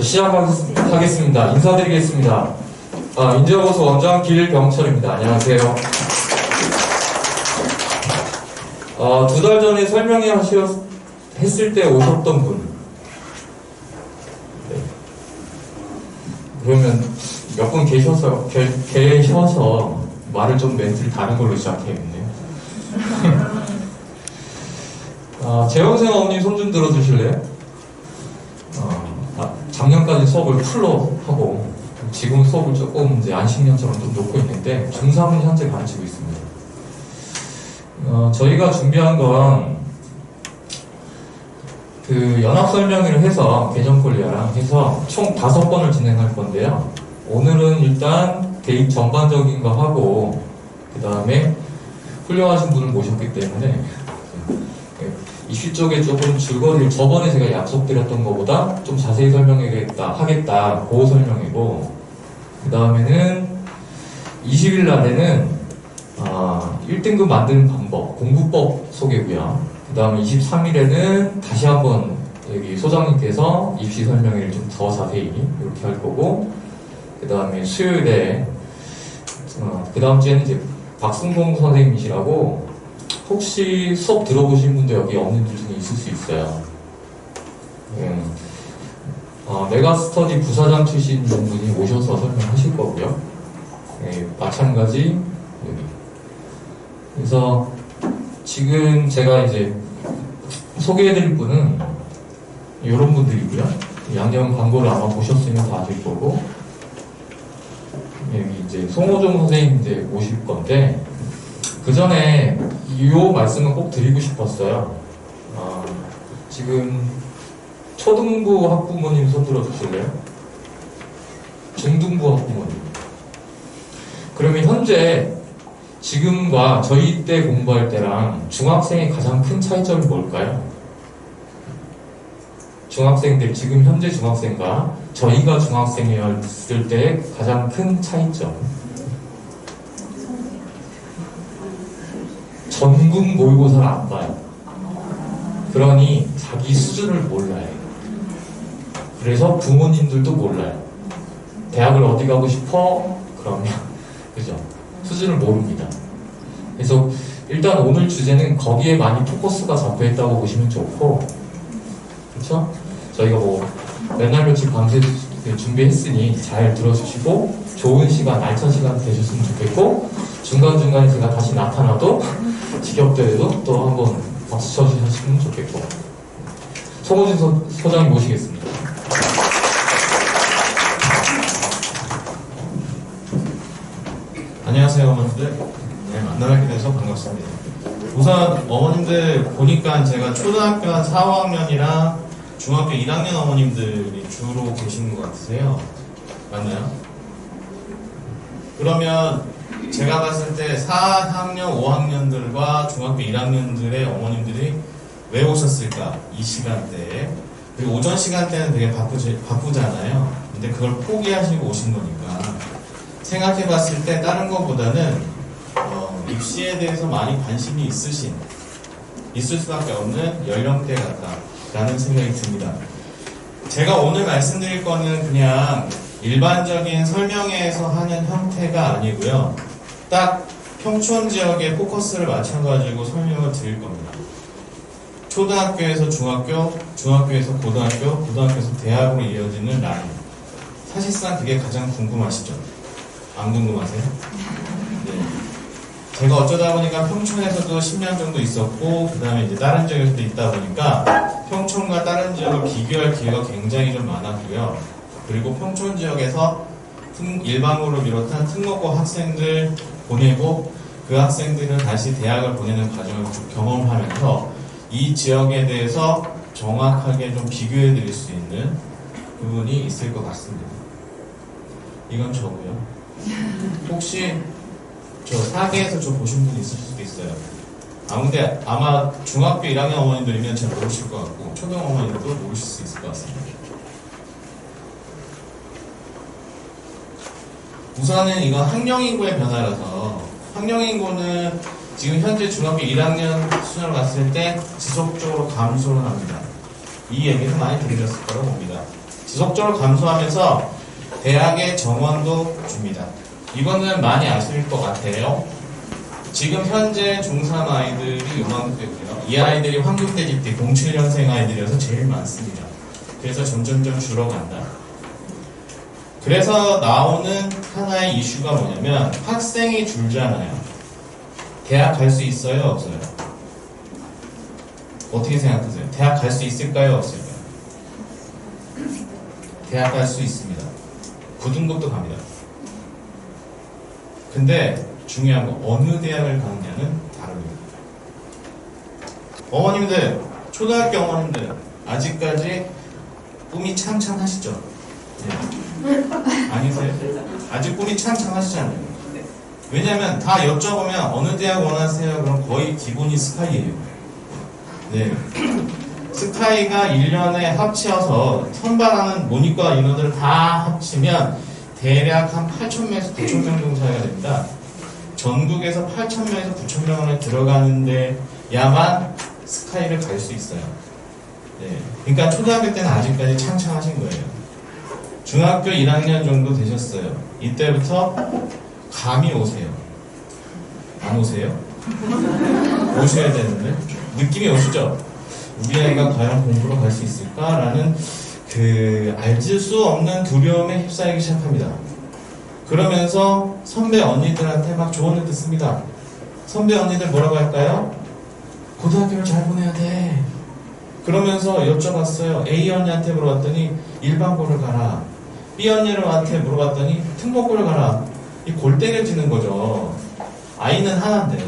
시작하겠습니다. 인사드리겠습니다. 인제어버스 원장 길병철입니다. 안녕하세요. 2달 전에 했을 때 오셨던 분. 네. 그러면 몇 분 계셔서 말을 좀 멘트를 다른 걸로 시작해야겠네요. 재원생 어머님 손 좀 들어주실래요? 작년까지 수업을 풀로 하고 지금 수업을 조금 이제 안식년처럼 좀 놓고 있는데 중3은 현재 가르치고 있습니다. 저희가 준비한 건 그 연합 설명회를 해서 개정콜리아랑 해서 총 5번을 진행할 건데요. 오늘은 일단 대입 전반적인 거 하고 그 다음에 훌륭하신 분을 모셨기 때문에 이슈 쪽에 조금 줄거리를 저번에 제가 약속드렸던 것보다 좀 자세히 하겠다 그거 설명이고, 그 다음에는 20일 날에는 1등급 만드는 방법 공부법 소개고요. 그 다음에 23일에는 다시 한번 여기 소장님께서 입시 설명회를 좀 더 자세히 이렇게 할 거고, 그 다음에 수요일에 그 다음 주에는 이제 박승동 선생님이시라고 혹시 수업 들어보신 분도 여기 없는 분 중에 있을 수 있어요. 메가스터디 부사장 출신 분이 오셔서 설명하실 거고요. 마찬가지 여기. 그래서 지금 제가 이제 소개해드릴 분은 이런 분들이고요. 양념 광고를 아마 보셨으면 다 아실 거고, 여기 이제 송호종 선생님 이제 오실 건데, 그 전에 이 말씀은 꼭 드리고 싶었어요. 지금 초등부 학부모님 손 들어주실래요? 중등부 학부모님. 그러면 현재 지금과 저희 때 공부할 때랑 중학생의 가장 큰 차이점이 뭘까요? 중학생들, 지금 현재 중학생과 저희가 중학생이었을 때 가장 큰 차이점. 전국 모의고사를 안 봐요. 그러니 자기 수준을 몰라요. 그래서 부모님들도 몰라요. 대학을 어디 가고 싶어? 그러면 그죠? 수준을 모릅니다. 그래서 일단 오늘 주제는 거기에 많이 포커스가 잡혀있다고 보시면 좋고, 그렇죠? 저희가 뭐 맨날 며칠 밤새 준비했으니 잘 들어주시고 좋은 시간, 알찬 시간 되셨으면 좋겠고, 중간중간에 제가 다시 나타나도 지겹더라도 또 한번 박수 쳐주셨으면 좋겠고. 송호진 소장님 모시겠습니다. 안녕하세요, 어머님들. 네, 만나뵙게 돼서 반갑습니다. 우선 어머님들 보니까 제가 초등학교 한 4, 5학년이랑 중학교 1학년 어머님들이 주로 계시는 것 같으세요. 맞나요? 그러면 제가 봤을 때 4학년, 5학년들과 중학교 1학년들의 어머님들이 왜 오셨을까? 이 시간대에. 그리고 오전 시간대는 되게 바쁘잖아요. 근데 그걸 포기하시고 오신 거니까 생각해 봤을 때 다른 것보다는 입시에 대해서 많이 관심이 있을 수밖에 없는 연령대 같다라는 생각이 듭니다. 제가 오늘 말씀드릴 거는 그냥 일반적인 설명회에서 하는 형태가 아니고요. 딱 평촌 지역에 포커스를 맞춰가지고 설명을 드릴 겁니다. 초등학교에서 중학교, 중학교에서 고등학교, 고등학교에서 대학으로 이어지는 라인. 사실상 그게 가장 궁금하시죠? 안 궁금하세요? 네. 제가 어쩌다 보니까 평촌에서도 10년 정도 있었고, 그 다음에 이제 다른 지역에서도 있다 보니까 평촌과 다른 지역을 비교할 기회가 굉장히 좀 많았고요. 그리고 평촌 지역에서 일반고를 비롯한 특목고 학생들 보내고 그 학생들은 다시 대학을 보내는 과정을 쭉 경험하면서 이 지역에 대해서 정확하게 좀 비교해 드릴 수 있는 부분이 있을 것 같습니다. 이건 저고요. 혹시 저 사계에서 저 보신 분 있을 수도 있어요. 근데 아마 중학교 1학년 어머님들이면 잘 모르실 것 같고 초등 어머님들도 모르실 수 있을 것 같습니다. 우선은 이건 학령인구의 변화라서, 학령인구는 지금 현재 중학교 1학년 수준으로 갔을 때 지속적으로 감소를 합니다. 이 얘기는 많이 들으셨을 거라고 봅니다. 지속적으로 감소하면서 대학의 정원도 줍니다. 이거는 많이 아실 것 같아요. 지금 현재 중3 아이들이 요만큼 되고요. 이 아이들이 환경대집 때 07년생 아이들이어서 제일 많습니다. 그래서 점점점 줄어간다. 그래서 나오는 하나의 이슈가 뭐냐면 학생이 줄잖아요. 대학 갈 수 있어요? 없어요? 어떻게 생각하세요? 대학 갈 수 있을까요? 없을까요? 대학 갈 수 있습니다. 고등급도 갑니다. 근데 중요한 건 어느 대학을 가느냐는 다릅니다. 어머님들, 초등학교 어머님들 아직까지 꿈이 창창하시죠? 네. 아니세요? 아직 꿈이 창창하시잖아요. 왜냐면 다 여쭤보면 어느 대학 원하세요? 그럼 거의 기본이 스카이예요. 네. 스카이가 1년에 합치어서 선발하는 모니과 인원들을 다 합치면 대략 한 8,000명에서 9,000명 정도 차이가 됩니다. 전국에서 8,000명에서 9,000명을 들어가는데 야만 스카이를 갈 수 있어요. 네. 그러니까 초등학교 때는 아직까지 창창하신 거예요. 중학교 1학년 정도 되셨어요. 이때부터 감이 오세요. 안 오세요? 오셔야 되는데 느낌이 오시죠? 우리 아이가 과연 공부로 갈 수 있을까라는 알 수 없는 두려움에 휩싸이기 시작합니다. 그러면서 선배 언니들한테 막 조언을 듣습니다. 선배 언니들 뭐라고 할까요? 고등학교를 잘 보내야 돼. 그러면서 여쭤봤어요. A 언니한테 물어봤더니 일반고를 가라. B 언니한테 물어봤더니 특목고를 가라. 이 골때를 지는 거죠. 아이는 하나인데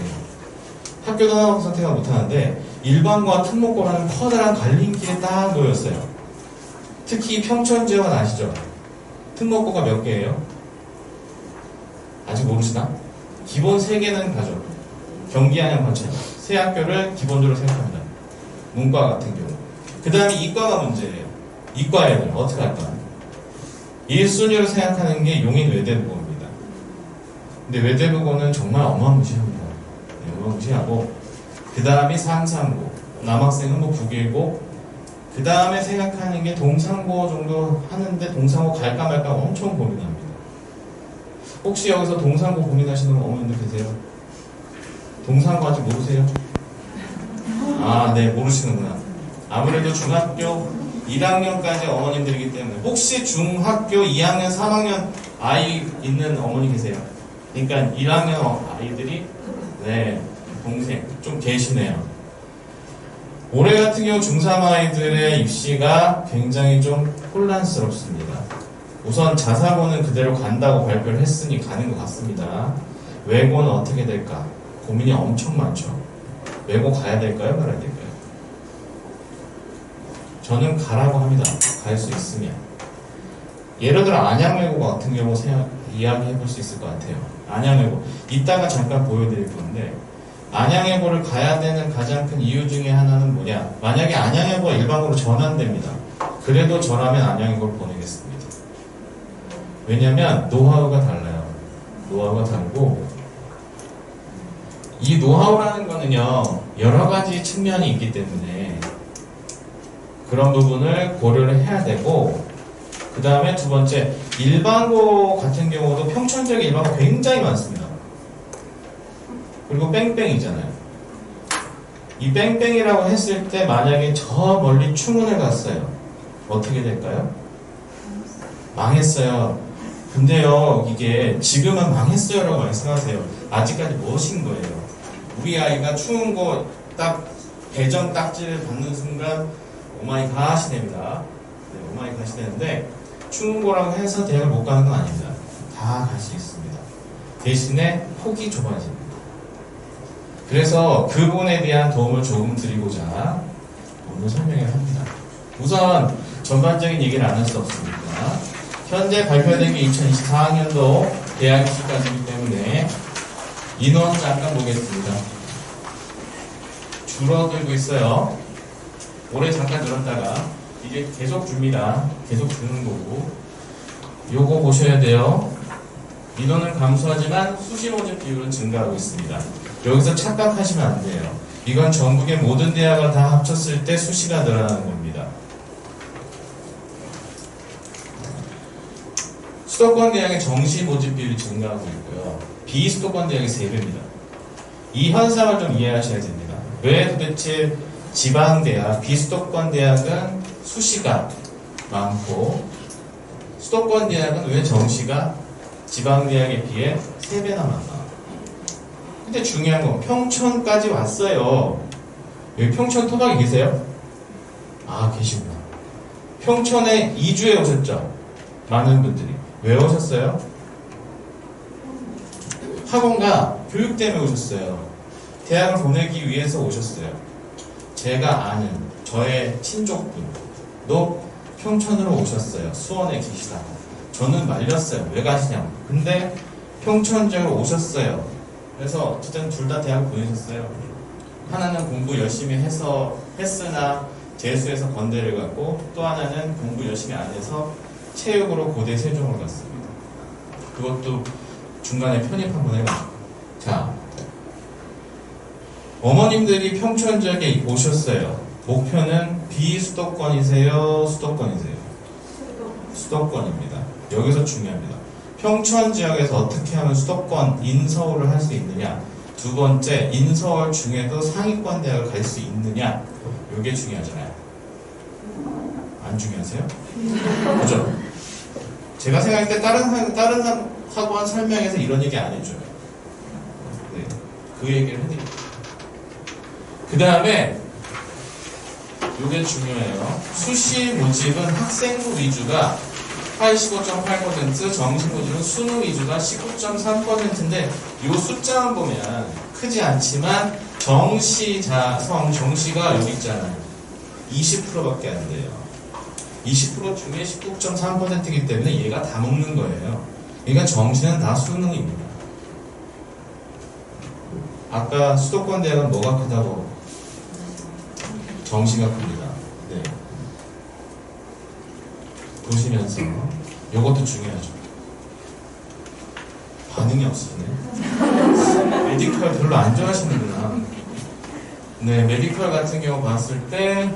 학교도 하나 선택을 못하는데 일반고와 특목고라는 커다란 갈림길에 딱 놓였어요. 특히 평촌 지역은 아시죠? 특목고가 몇 개예요? 아직 모르시나? 기본 3개는 가죠. 경기, 안양, 관천. 세 학교를 기본적으로 생각합니다. 문과 같은 경우. 그 다음에 이과가 문제예요. 이과 애들 어떻게 할까? 1순위로 생각하는 게 용인 외대부고입니다. 근데 외대부고는 정말 어마무시합니다. 네, 어마무시하고 그 다음이 상산고, 남학생은 뭐 북일고, 그 다음에 생각하는 게 동산고 정도 하는데 동산고 갈까 말까 엄청 고민합니다. 혹시 여기서 동산고 고민하시는 어머님들 계세요? 동산고 아직 모르세요? 아, 네, 모르시는구나. 아무래도 중학교 1학년까지 어머님들이기 때문에 혹시 중학교 2학년, 3학년 아이 있는 어머니 계세요? 그러니까 1학년 아이들이 네, 동생 좀 계시네요. 올해 같은 경우 중3 아이들의 입시가 굉장히 좀 혼란스럽습니다. 우선 자사고는 그대로 간다고 발표를 했으니 가는 것 같습니다. 외고는 어떻게 될까? 고민이 엄청 많죠. 외고 가야 될까요? 말아야 될까요? 저는 가라고 합니다. 갈 수 있으면. 예를 들어 안양외고 같은 경우 이야기해 볼 수 있을 것 같아요. 안양외고. 이따가 잠깐 보여드릴 건데 안양외고를 가야 되는 가장 큰 이유 중에 하나는 뭐냐? 만약에 안양외고가 일반고로 전환됩니다. 그래도 저라면 안양외고를 보내겠습니다. 왜냐면 노하우가 달라요. 노하우가 다르고 이 노하우라는 거는요 여러 가지 측면이 있기 때문에 그런 부분을 고려를 해야 되고 그 다음에 두 번째 일반고 같은 경우도 평촌 지역에 일반고 굉장히 많습니다. 그리고 뺑뺑이잖아요. 이 뺑뺑이라고 했을 때 만약에 저 멀리 충원을 갔어요. 어떻게 될까요? 망했어요. 근데요 이게 지금은 망했어요 라고 말씀하세요. 아직까지 무엇인 거예요? 우리 아이가 충원고 딱 배정 딱지를 받는 순간 오마이 갓이 됩니다. 네, 오마이 갓이 되는데 충원고라고 해서 대학을 못 가는 건 아닙니다. 다 갈 수 있습니다. 대신에 폭이 좁아집니다. 그래서 그분에 대한 도움을 조금 드리고자 오늘 설명을 합니다. 우선 전반적인 얘기를 안 할 수 없습니다. 현재 발표된 게 2024학년도 대학 입시까지이기 때문에 인원 잠깐 보겠습니다. 줄어들고 있어요. 올해 잠깐 늘었다가 이제 계속 줍니다. 계속 주는 거고 요거 보셔야 돼요. 인원은 감소하지만 수시 모집 비율은 증가하고 있습니다. 여기서 착각하시면 안 돼요. 이건 전국의 모든 대학을 다 합쳤을 때 수시가 늘어나는 겁니다. 수도권 대학의 정시 모집 비율이 증가하고 있고요. 비수도권 대학이 3배입니다. 이 현상을 좀 이해하셔야 됩니다. 왜 도대체 지방대학, 비수도권 대학은 수시가 많고 수도권 대학은 왜 정시가 지방대학에 비해 3배나 많나? 근데 중요한 건 평촌까지 왔어요. 여기 평촌 토박이 계세요? 아, 계시구나. 평촌에 2주에 오셨죠? 많은 분들이. 왜 오셨어요? 학원과 교육 때문에 오셨어요. 대학을 보내기 위해서 오셨어요. 제가 아는 저의 친족분도 평촌으로 오셨어요. 수원에 계시다가. 저는 말렸어요. 왜 가시냐고. 근데 평촌 지역으로 오셨어요. 그래서 어쨌든 둘 다 대학을 보내셨어요. 하나는 공부 열심히 했으나 재수해서 건대를 갔고 또 하나는 공부 열심히 안 해서 체육으로 고대 세종을 갔습니다. 그것도 중간에 편입 한번 해봤고. 자, 어머님들이 평촌 지역에 오셨어요. 목표는 비수도권이세요? 수도권이세요? 수도권입니다. 여기서 중요합니다. 평촌 지역에서 어떻게 하면 수도권 인서울을 할 수 있느냐? 두 번째, 인서울 중에도 상위권 대학을 갈 수 있느냐? 이게 중요하잖아요. 안 중요하세요? 그죠? 제가 생각할 때 다른 학원 설명에서 이런 얘기 안 해줘요. 네, 그 얘기를 해드릴게요. 그 다음에 이게 중요해요. 수시 모집은 학생부 위주가 85.8%, 정시 모집은 수능 위주가 19.3%인데 이 숫자만 보면 크지 않지만 정시가 여기 있잖아요. 20%밖에 안 돼요. 20% 중에 19.3%이기 때문에 얘가 다 먹는 거예요. 그러니까 정시는 다 수능입니다. 아까 수도권 대학은 뭐가 크다고? 정시가 큽니다. 네. 보시면서 이것도 중요하죠. 반응이 없으시네. 메디컬 별로 안 좋아하시는구나. 네, 메디컬 같은 경우 봤을 때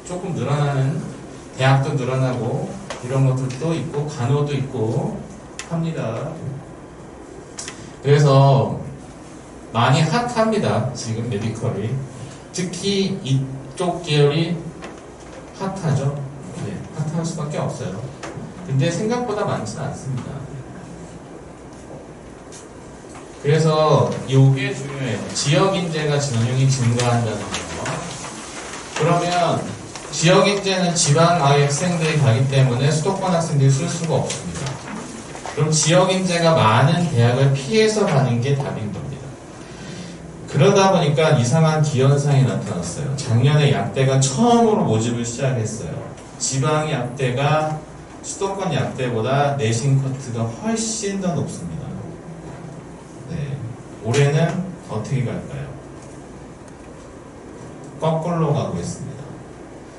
조금 늘어나는 대학도 늘어나고 이런 것들도 있고 간호도 있고 합니다. 그래서 많이 핫합니다. 지금 메디컬이. 특히 이쪽 계열이 핫하죠. 네, 핫할 수밖에 없어요. 근데 생각보다 많지는 않습니다. 그래서 이게 중요해요. 지역 인재가 전형이 증가한다는 거. 그러면 지역 인재는 지방 아이 학생들이 가기 때문에 수도권 학생들이 쓸 수가 없습니다. 그럼 지역 인재가 많은 대학을 피해서 가는 게 답인 겁니다. 그러다 보니까 이상한 기현상이 나타났어요. 작년에 약대가 처음으로 모집을 시작했어요. 지방 약대가 수도권 약대보다 내신 커트가 훨씬 더 높습니다. 네. 올해는 어떻게 갈까요? 거꾸로 가고 있습니다.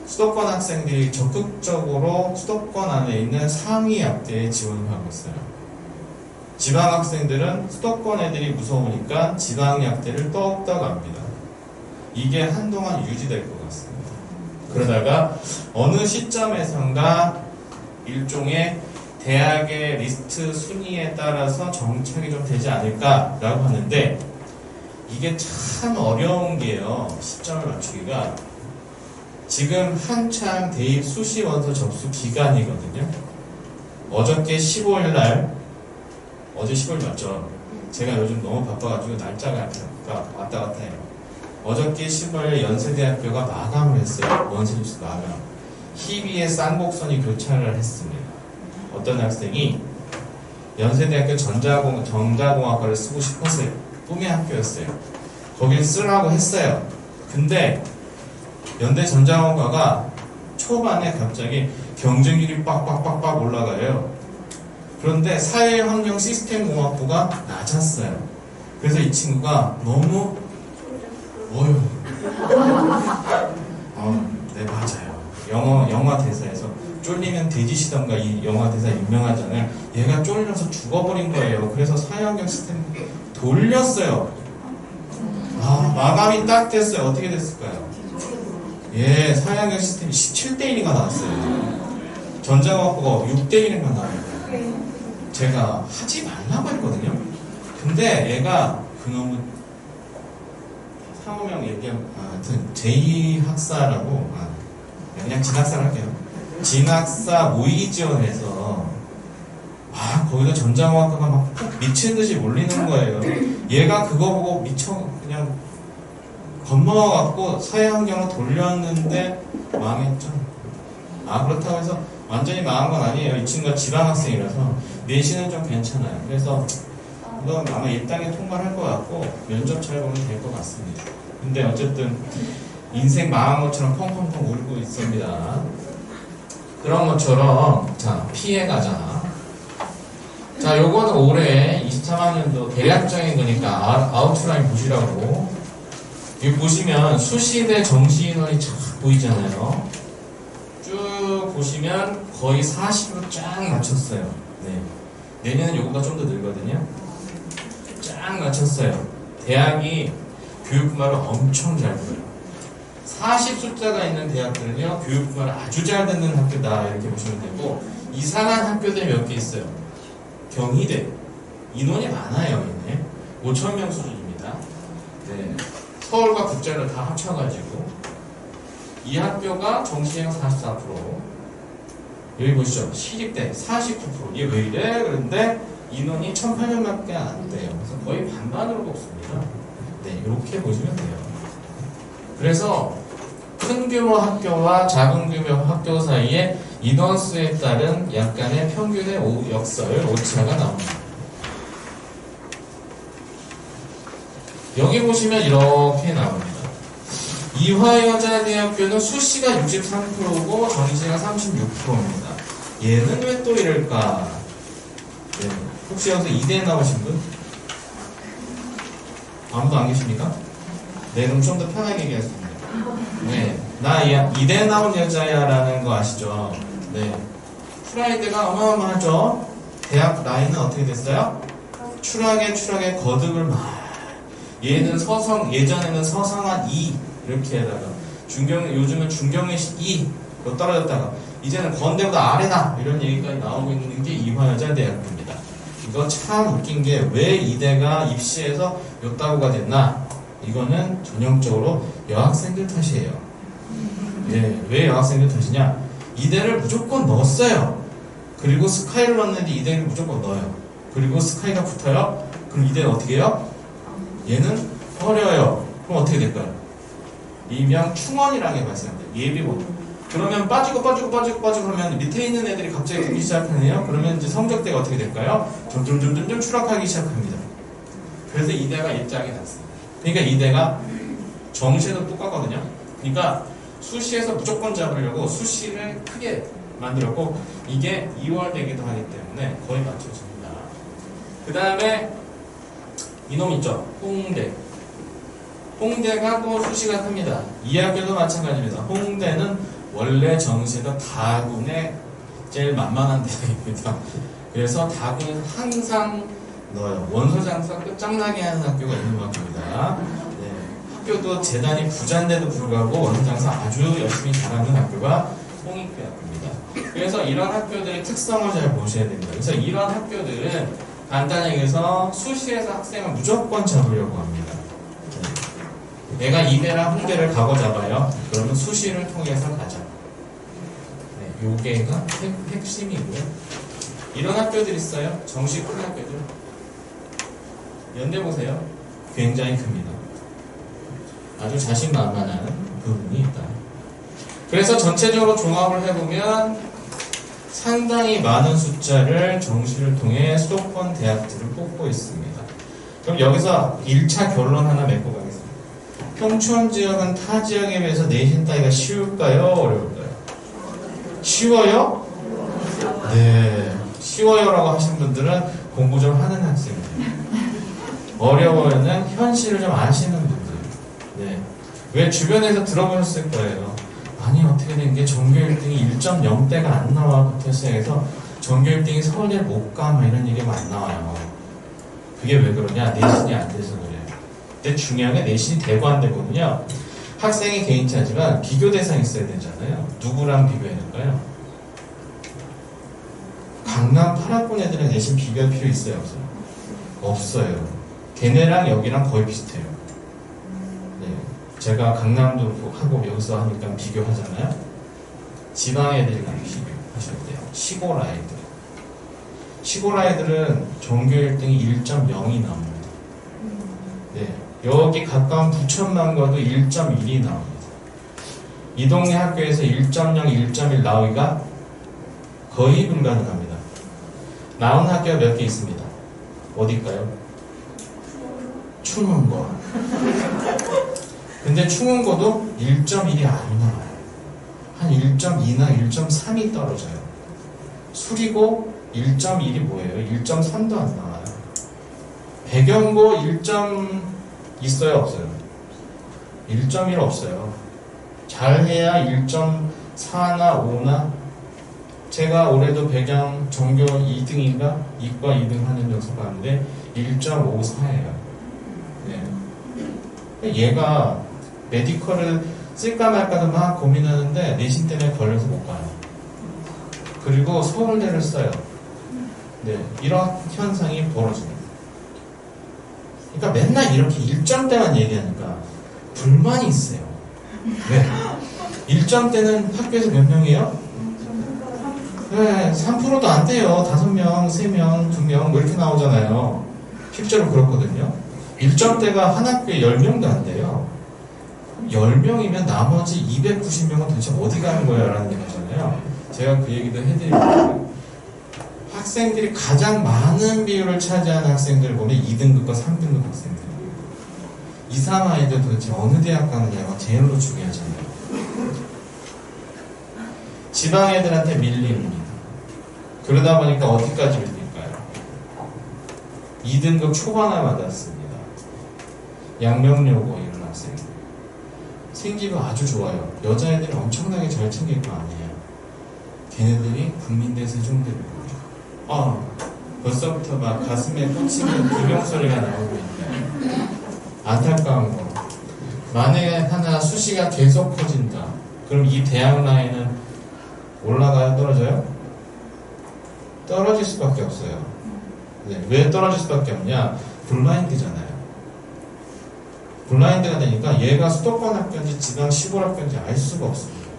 수도권 학생들이 적극적으로 수도권 안에 있는 상위 약대에 지원을 하고 있어요. 지방 학생들은 수도권 애들이 무서우니까 지방 약대를 더욱더 갑니다. 이게 한동안 유지될 것 같습니다. 그러다가 어느 시점에선가 일종의 대학의 리스트 순위에 따라서 정착이 좀 되지 않을까라고 하는데 이게 참 어려운 게요. 시점을 맞추기가 지금 한창 대입 수시 원서 접수 기간이거든요. 어저께 15일 어제 15일 맞죠? 제가 요즘 너무 바빠가지고 날짜가 왔다 갔다 해요. 어저께 15일 연세대학교가 마감을 했어요. 원서 접수 마감. 희비의 쌍곡선이 교차를 했습니다. 어떤 학생이 연세대학교 전자공학과를 쓰고 싶었어요. 꿈의 학교였어요. 거길 쓰라고 했어요. 근데 연대 전자공학과가 초반에 갑자기 경쟁률이 빡빡빡빡 올라가요. 그런데 사회환경 시스템공학부가 낮았어요. 그래서 이 친구가 너무 네 맞아요. 영화 대사에서 쫄리면 돼지시던가 이 영화 대사 유명하잖아요. 얘가 쫄려서 죽어버린 거예요. 그래서 사회환경 시스템 돌렸어요. 마감이 딱 됐어요. 어떻게 됐을까요? 예, 사회환경 시스템이 17대 1인가 나왔어요. 전자공학부가 6대 1인가 나와요. 제가 하지 말라고 했거든요. 근데 얘가 그놈의 상호명 얘기하면 하여튼 제2학사라고 그냥 진학사를 할게요. 진학사 모의 지원해서 거기다 전자공학과가 막 미친 듯이 몰리는 거예요. 얘가 그거 보고 미쳐 그냥 겁먹어갖고 서해환경으로 돌렸는데 망했죠. 그렇다고 해서 완전히 망한 건 아니에요. 이 친구가 지방학생이라서 내신은 좀 괜찮아요. 그래서 이건 아마 1단계 통과를 할 것 같고 면접 잘 보면 될 것 같습니다. 근데 어쨌든 인생 망한 것처럼 펑펑펑 울고 있습니다. 그런 것처럼 자 피해가자. 자 요거는 올해 23학년도 대략적인 거니까 아웃라인 보시라고. 여기 보시면 수시대 정시 인원이 쫙 보이잖아요. 쭉 보시면 거의 40으로 쫙 맞췄어요. 네. 내년은 요거가 좀 더 늘거든요. 쫙 맞췄어요. 대학이 교육분말을 엄청 잘 들어요. 40 숫자가 있는 대학들은요, 교육분말을 아주 잘 듣는 학교다. 이렇게 보시면 되고, 이상한 학교들이 몇 개 있어요. 경희대. 인원이 많아요, 이네. 5,000명 수준입니다. 네. 서울과 국자를 다 합쳐가지고, 이 학교가 정시행 44%. 여기 보시죠. 시립대 49%. 이게 왜 이래? 그런데 인원이 1,800명밖에 안 돼요. 그래서 거의 반반으로 뽑습니다. 네, 이렇게 보시면 돼요. 그래서 큰 규모 학교와 작은 규모 학교 사이에 인원수에 따른 약간의 평균의 역설, 오차가 나옵니다. 여기 보시면 이렇게 나옵니다. 이화여자대학교는 수시가 63%고 정시가 36%입니다. 얘는 왜 또 이럴까? 네. 혹시 여기서 이대 나오신 분? 아무도 안 계십니까? 네, 그럼 좀 더 편하게 얘기하겠습니다. 네, 나 이대 나온 여자야 라는 거 아시죠? 네. 프라이드가 어마어마하죠? 대학 라인은 어떻게 됐어요? 추락에 거듭을 얘는 예전에는 서성한 2 이렇게 해다가 요즘은 중경외시 2로 떨어졌다가 이제는 건대보다 아래다 이런 얘기까지 나오고 있는 게 이화여자대학교입니다. 이거 참 웃긴 게 왜 이대가 입시에서 요따구가 됐나? 이거는 전형적으로 여학생들 탓이에요. 예, 왜 여학생들 탓이냐? 이대를 무조건 넣었어요. 그리고 스카이를 넣었는데 이대를 무조건 넣어요. 그리고 스카이가 붙어요. 그럼 이대는 어떻게 해요? 얘는 버려요. 그럼 어떻게 될까요? 일명 충원이라는 게 발생합니다. 예비본. 그러면 빠지고 하면 밑에 있는 애들이 갑자기 붙기 시작하네요. 그러면 이제 성적대가 어떻게 될까요? 점점 추락하기 시작합니다. 그래서 이대가 입장이 났습니다. 그러니까 이대가 정시에도 똑같거든요. 그러니까 수시에서 무조건 잡으려고 수시를 크게 만들었고 이게 2월 되기도 하기 때문에 거의 맞춰집니다. 그 다음에 이놈 있죠? 홍대가 또 수시가 큽니다. 이 학교도 마찬가지입니다. 홍대는 원래 정시에서 다군에 제일 만만한 대학입니다. 그래서 다군은 항상 넣어요. 원서 장사 끝장나게 하는 학교가 있는 학교입니다. 네. 학교도 재단이 부자인데도 불구하고 원서 장사 아주 열심히 잘하는 학교가 홍익대학교입니다. 그래서 이런 학교들의 특성을 잘 보셔야 됩니다. 그래서 이런 학교들은 간단하게 해서 수시에서 학생을 무조건 잡으려고 합니다. 내가 이대랑 홍대를 가고 잡아요. 그러면 수시를 통해서 가자. 네, 요게가 핵심이고요. 이런 학교들 있어요. 정시 큰 학교들. 연대 보세요. 굉장히 큽니다. 아주 자신만만한 부분이 있다. 그래서 전체적으로 종합을 해보면 상당히 많은 숫자를 정시를 통해 수도권 대학들을 뽑고 있습니다. 그럼 여기서 1차 결론 하나 맺고 가겠습니다. 평촌 지역은 타 지역에 비해서 내신 따기가 쉬울까요? 어려울까요? 쉬워요? 네. 쉬워요라고 하신 분들은 공부 좀 하는 학생들. 어려워요는 현실을 좀 아시는 분들. 네. 왜 주변에서 들어보셨을 거예요. 아니 어떻게 된 게 전교 1등이 1.0대가 안 나와부터 시작해서 전교 1등이 서울대를 못 가 막 이런 얘기가 안 나와요. 그게 왜 그러냐? 내신이 안 돼서 그래요. 근데 중요한 게 내신이 되고 안 되거든요. 학생이 개인차지만 비교 대상이 있어야 되잖아요. 누구랑 비교해야 될까요? 강남 8학번 애들은 내신 비교할 필요 있어요? 없어요? 없어요. 걔네랑 여기랑 거의 비슷해요. 네. 제가 강남도 하고 여기서 하니까 비교하잖아요. 지방 애들이랑 비교하셔야 돼요. 시골 아이들. 시골 아이들은 전교 1등이 1.0이 나옵니다. 네. 여기 가까운 부천만 가도 1.1이 나옵니다. 이 동네 학교에서 1.0, 1.1 나오기가 거의 불가능합니다. 나온 학교가 몇 개 있습니다. 어딜까요? 충원고. 근데 충원고도 1.1이 안 나와요. 한 1.2나 1.3이 떨어져요. 수리고 1.1이 뭐예요? 1.3도 안 나와요. 배경고 1점 있어요? 없어요? 1.1 없어요. 잘해야 1.4나 5나. 제가 올해도 배경 전교 2등인가? 이과 2등 하는 녀석 봤는데 1.54예요. 네. 얘가 메디컬을 쓸까 말까도 막 고민하는데 내신 때문에 걸려서 못 가요. 그리고 서울대를 써요. 네, 이런 현상이 벌어집니다. 그러니까 맨날 이렇게 1점대만 얘기하니까 불만이 있어요. 왜? 1점대는 학교에서 몇 명이에요? 네, 3%도 안 돼요. 5명, 3명, 2명 뭐 이렇게 나오잖아요. 실제로 그렇거든요. 1점대가 한 학교에 10명도 안 돼요. 10명이면 나머지 290명은 도대체 어디 가는 거야? 라는 얘기 하잖아요. 제가 그 얘기도 해드리고 학생들이 가장 많은 비율을 차지하는 학생들을 보면 2등급과 3등급 학생들. 2, 3 아이들 도대체 어느 대학 가느냐가 제일로 중요하잖아요. 지방 애들한테 밀립니다. 그러다 보니까 어디까지 밀릴까요? 2등급 초반에 받았습니다. 양명여고 이런 학생들. 생기가 아주 좋아요. 여자애들이 엄청나게 잘 챙길 거 아니에요. 걔네들이 국민대 세종대를 벌써부터 막 가슴에 꽂히는 비명소리가 나오고 있네. 안타까운 거. 만약에 하나 수시가 계속 커진다. 그럼 이 대학 라인은 올라가요? 떨어져요? 떨어질 수밖에 없어요. 네, 왜 떨어질 수밖에 없냐? 블라인드잖아요. 블라인드가 되니까 얘가 수도권 학교인지 지방 시골 학교인지 알 수가 없습니다.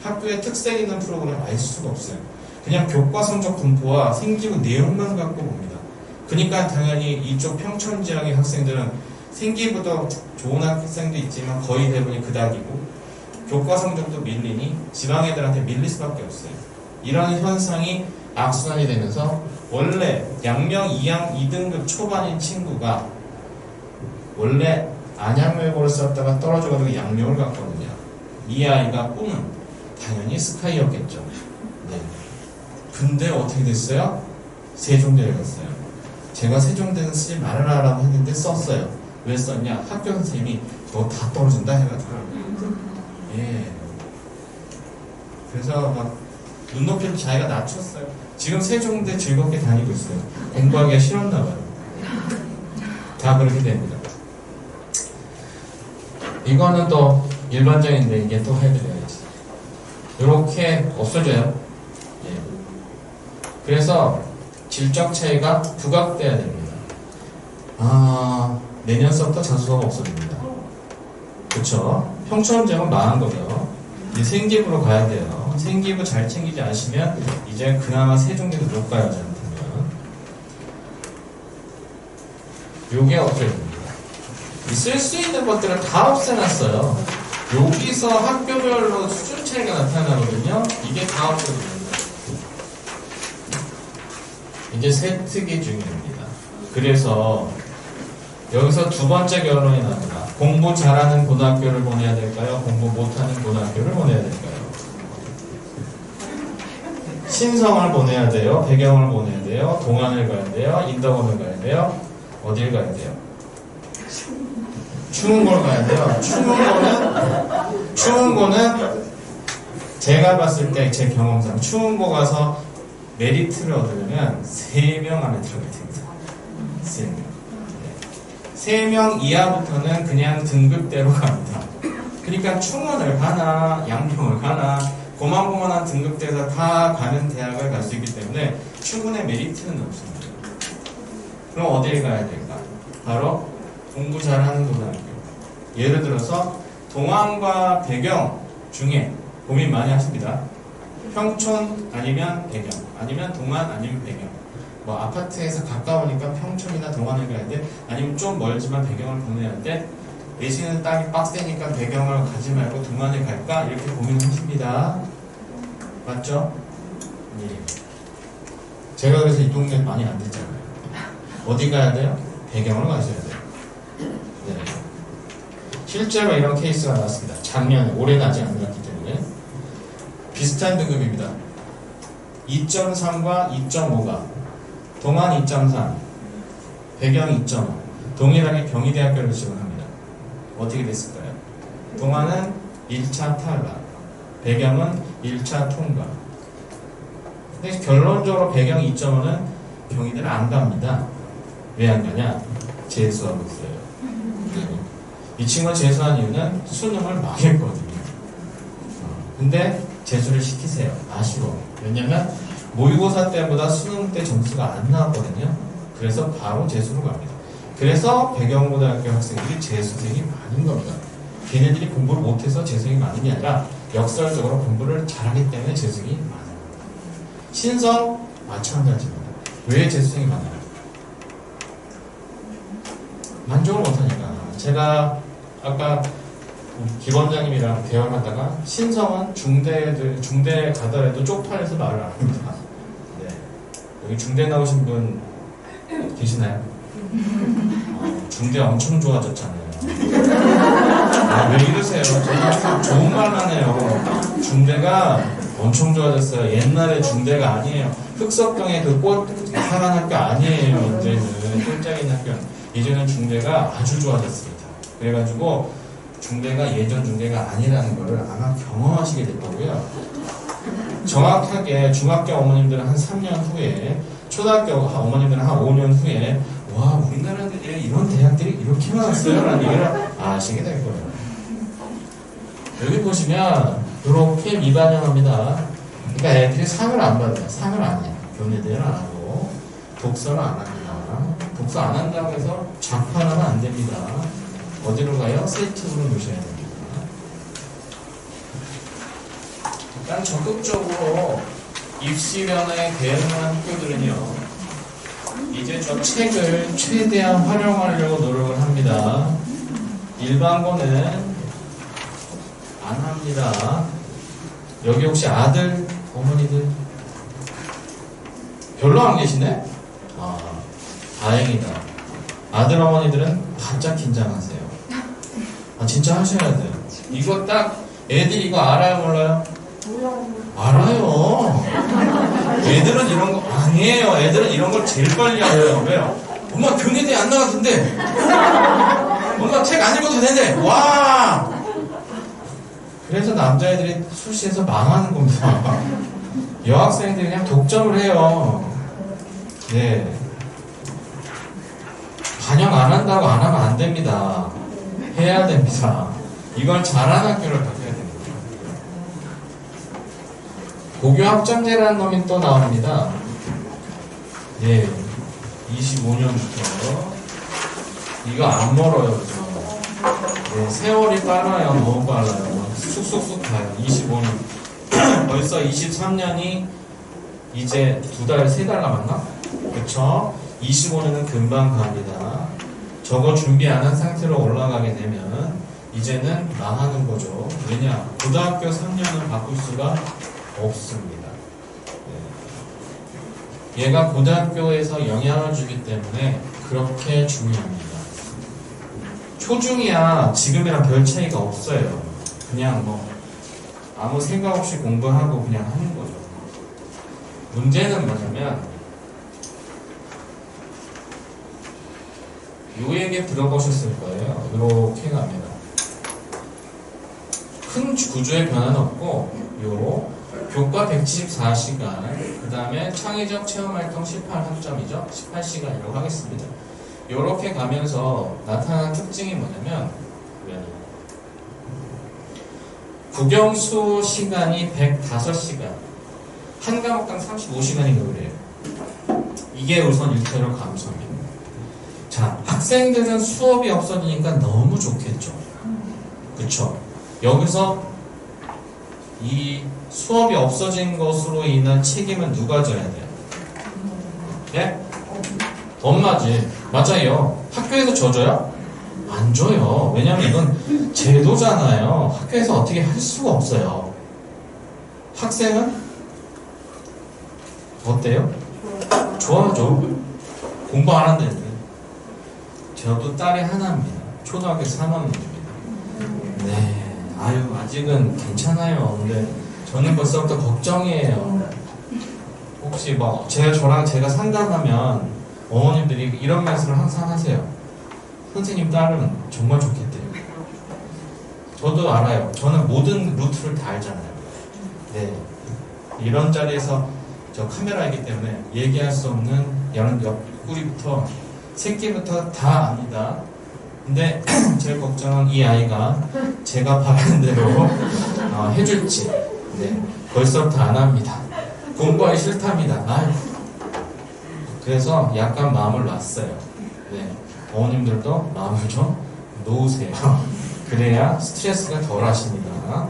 학교에 특색 있는 프로그램을 알 수가 없어요. 그냥 교과 성적 분포와 생기부 내용만 갖고 봅니다. 그러니까 당연히 이쪽 평촌 지역의 학생들은 생기부도 좋은 학생도 있지만 거의 대부분이 그닥이고 교과 성적도 밀리니 지방 애들한테 밀릴 수밖에 없어요. 이런 현상이 악순환이 되면서 원래 양명 2등급 초반인 친구가 원래 안양외고를 썼다가 떨어져가지고 양명을 갔거든요. 이 아이가 꿈은 당연히 스카이였겠죠. 네. 근데 어떻게 됐어요? 세종대를 갔어요. 제가 세종대는 쓰지 말아라라고 했는데 썼어요. 왜 썼냐? 학교 선생님이 너 다 떨어진다 해가지고. 예. 그래서 막 눈높이를 자기가 낮췄어요. 지금 세종대 즐겁게 다니고 있어요. 공부하기가 싫었나봐요. 다 그렇게 됩니다. 이거는 또 일반적인데 이게 또 해드려야지. 이렇게 없어져요. 예. 그래서 질적 차이가 부각돼야 됩니다. 내년 수업부터 자소서가 없어집니다. 그쵸? 평촌지역은 망한 거죠. 이제 생기부로 가야 돼요. 생기부 잘 챙기지 않으시면 이제 그나마 세종대도 못 가요. 잘못하면. 요게 없어집니다. 쓸 수 있는 것들을 다 없애놨어요. 여기서 학교별로 수준 차이가 나타나거든요. 이게 다 없어집니다. 이게 세특이 중요합니다. 그래서 여기서 두 번째 결론이 납니다. 공부 잘하는 고등학교를 보내야 될까요? 공부 못하는 고등학교를 보내야 될까요? 신성을 보내야 돼요? 배경을 보내야 돼요? 동안을 가야 돼요? 인덕원을 가야 돼요? 어딜 가야 돼요? 추운고를 가야 돼요. 추운고는 제가 봤을 때 제 경험상 추운고 가서 메리트를 얻으려면 3명 안에 들어가야 됩니다. 3명. 3명 이하부터는 그냥 등급대로 갑니다. 그러니까 충원을 가나 양평을 가나 고만고만한 등급대에서 다 가는 대학을 갈 수 있기 때문에 충분히 메리트는 없습니다. 그럼 어디에 가야 될까? 바로 공부 잘하는 고등학교. 예를 들어서 동안과 배경 중에 고민 많이 하십니다. 평촌 아니면 배경, 아니면 동안 아니면 배경. 뭐 아파트에서 가까우니까 평촌이나 동안을 가야 돼, 아니면 좀 멀지만 배경을 보내야 돼, 내시는 땅이 빡세니까 배경을 가지 말고 동안을 갈까, 이렇게 고민하십니다. 맞죠? 예. 제가 그래서 이 동네 많이 안 됐잖아요. 어디 가야 돼요? 배경을 가셔야 돼요. 네. 실제로 이런 케이스가 나왔습니다. 작년에, 올해는 아직 안 나왔기 때문에. 비슷한 등급입니다. 2.3과 2.5가 동안 2.3, 배경 2.5, 동일하게 경희대학교를 지원합니다. 어떻게 됐을까요? 동안은 1차 탈락, 배경은 1차 통과. 근데 결론적으로 배경 2.5는 경희대를 안 갑니다. 왜 안 가냐? 재수하고 있어요. 이 친구가 재수한 이유는 수능을 망했거든요. 근데 재수를 시키세요. 아쉬워. 왜냐면 모의고사 때보다 수능 때 점수가 안 나왔거든요. 그래서 바로 재수로 갑니다. 그래서 배경고등학교 학생들이 재수생이 많은 겁니다. 걔네들이 공부를 못해서 재수생이 많은 게 아니라 역설적으로 공부를 잘하기 때문에 재수생이 많아요. 신성 마찬가지입니다. 왜 재수생이 많아요? 만족을 못하니까. 제가 아까 기원장님이랑 대화를 하다가 신성은 중대 가더라도 쪽팔려서 말을 안 합니다. 네. 여기 중대 나오신 분 계시나요? 중대 엄청 좋아졌잖아요. 왜 이러세요? 저는 좋은 말만 해요. 중대가 엄청 좋아졌어요. 옛날에 중대가 아니에요. 흑석동의 그 꽃 사관 학교 아니에요. 이제는 꼴짝인 학교. 이제는 중대가 아주 좋아졌습니다. 그래가지고 중대가 예전 중대가 아니라는 것을 아마 경험하시게 될 거고요. 정확하게 중학교 어머님들은 한 3년 후에, 초등학교 어머님들은 한 5년 후에, 와, 우리나라에 이런 대학들이 이렇게 많았어요? 라는 얘기를 아시게 될 거예요. 여기 보시면 이렇게 미반영합니다. 그러니까 애들이 상을 안 받아요. 상을 안 해요. 교내대를 안 하고 독서를 안 합니다. 독서 안 한다고 해서 작판하면 안 됩니다. 어디로 가요? 세트로 놓으셔야 됩니다. 일단 적극적으로 입시 변화에 대응하는 학교들은요, 이제 저 책을 최대한 활용하려고 노력을 합니다. 일반고는 안 합니다. 여기 혹시 아들, 어머니들 별로 안 계시네? 아, 다행이다. 아들, 어머니들은 바짝 긴장하세요. 아, 진짜 하셔야 돼요. 이거 딱, 애들 이거 알아요, 몰라요? 알아요. 애들은 이런 거, 아니에요. 애들은 이런 걸 제일 빨리 알아요. 왜요? 엄마 교내대 안 나갔던데. 엄마 책 안 읽어도 되는데. 와! 그래서 남자애들이 수시에서 망하는 겁니다. 여학생들이 그냥 독점을 해요. 네. 반영 안 한다고 안 하면 안 됩니다. 해야 됩니다. 이걸 잘하는 학교를 바꿔야 됩니다. 고교 학점제라는 놈이 또 나옵니다. 예. 25년부터. 이거 안 멀어요, 그죠? 네, 세월이 빨라요. 너무 빨라요. 쑥쑥쑥 가요. 25년. 벌써 23년이 이제 2달, 3달 남았나? 그쵸? 25년은 금방 갑니다. 저거 준비 안 한 상태로 올라가게 되면 이제는 망하는 거죠. 왜냐? 고등학교 3년은 바꿀 수가 없습니다. 네. 얘가 고등학교에서 영향을 주기 때문에 그렇게 중요합니다. 초중이야 지금이랑 별 차이가 없어요. 그냥 뭐 아무 생각 없이 공부하고 그냥 하는 거죠. 문제는 뭐냐면 요 얘기 들어보셨을 거예요. 이렇게 갑니다. 큰 구조의 변화는 없고 요 교과 174시간 그 다음에 창의적 체험활동 18학점이죠. 18시간이라고 하겠습니다. 요렇게 가면서 나타나는 특징이 뭐냐면 국영수 시간이 105시간 한 과목당 35시간인가 그래요. 이게 우선 일차로 감소입니다. 자, 학생들은 수업이 없어지니까 너무 좋겠죠. 그쵸? 여기서 이 수업이 없어진 것으로 인한 책임은 누가 져야 돼요? 예? 엄마지. 맞아요. 학교에서 져줘요? 안 줘요. 왜냐면 이건 제도잖아요. 학교에서 어떻게 할 수가 없어요. 학생은 어때요? 좋아하죠. 공부 안 한다는데. 저도 딸이 하나입니다. 초등학교 3학년입니다. 네. 아유, 아직은 괜찮아요. 근데 저는 벌써부터 걱정이에요. 혹시 뭐 제가 상담하면 어머님들이 이런 말씀을 항상 하세요. 선생님 딸은 정말 좋겠대요. 저도 알아요. 저는 모든 루트를 다 알잖아요. 네. 이런 자리에서 저 카메라이기 때문에 얘기할 수 없는 옆구리부터 새끼부터 다 압니다. 근데 제 걱정은 이 아이가 제가 바라는 대로 해줄지. 네. 벌써부터 안 합니다. 공부하기 싫답니다. 아유. 그래서 약간 마음을 놨어요. 네. 어머님들도 마음을 좀 놓으세요. 그래야 스트레스가 덜 하십니다.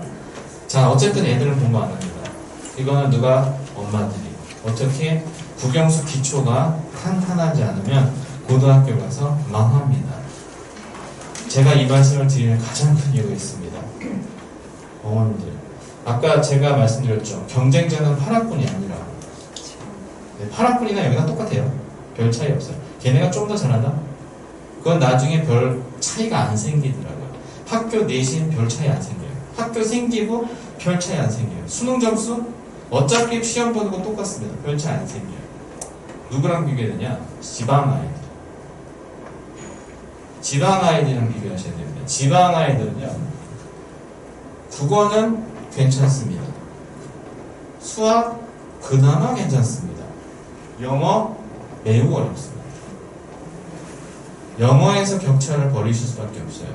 자, 어쨌든 애들은 공부 안 합니다. 이거는 누가? 엄마들이. 어떻게? 국영수 기초가 탄탄하지 않으면 고등학교 가서 망합니다. 제가 이 말씀을 드리는 가장 큰 이유가 있습니다. 어머님들. 아까 제가 말씀드렸죠. 경쟁자는 8학군이 아니라. 네, 8학군이나 여기가 똑같아요. 별 차이 없어요. 걔네가 좀 더 잘하나? 그건 나중에 별 차이가 안 생기더라고요. 학교 내신 별 차이 안 생겨요. 학교 생기고 별 차이 안 생겨요. 수능 점수? 어차피 시험 보는 거 똑같습니다. 별 차이 안 생겨요. 누구랑 비교되냐? 지방 아이들. 지방 아이들이랑 비교하셔야 됩니다. 지방 아이들은요, 국어는 괜찮습니다. 수학 그나마 괜찮습니다. 영어 매우 어렵습니다. 영어에서 격차를 벌이실 수밖에 없어요.